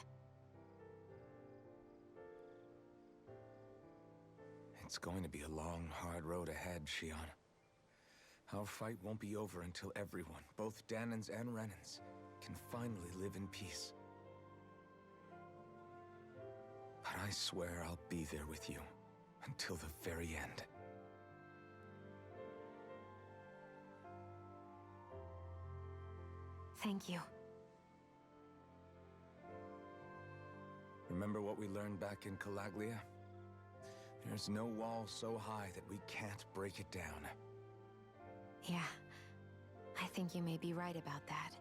It's going to be a long, hard road ahead, Shion. Our fight won't be over until everyone, both Dahnans and Renans, can finally live in peace. But I swear I'll be there with you until the very end. Thank you. Remember what we learned back in Calaglia? There's no wall so high that we can't break it down. Yeah, I think you may be right about that.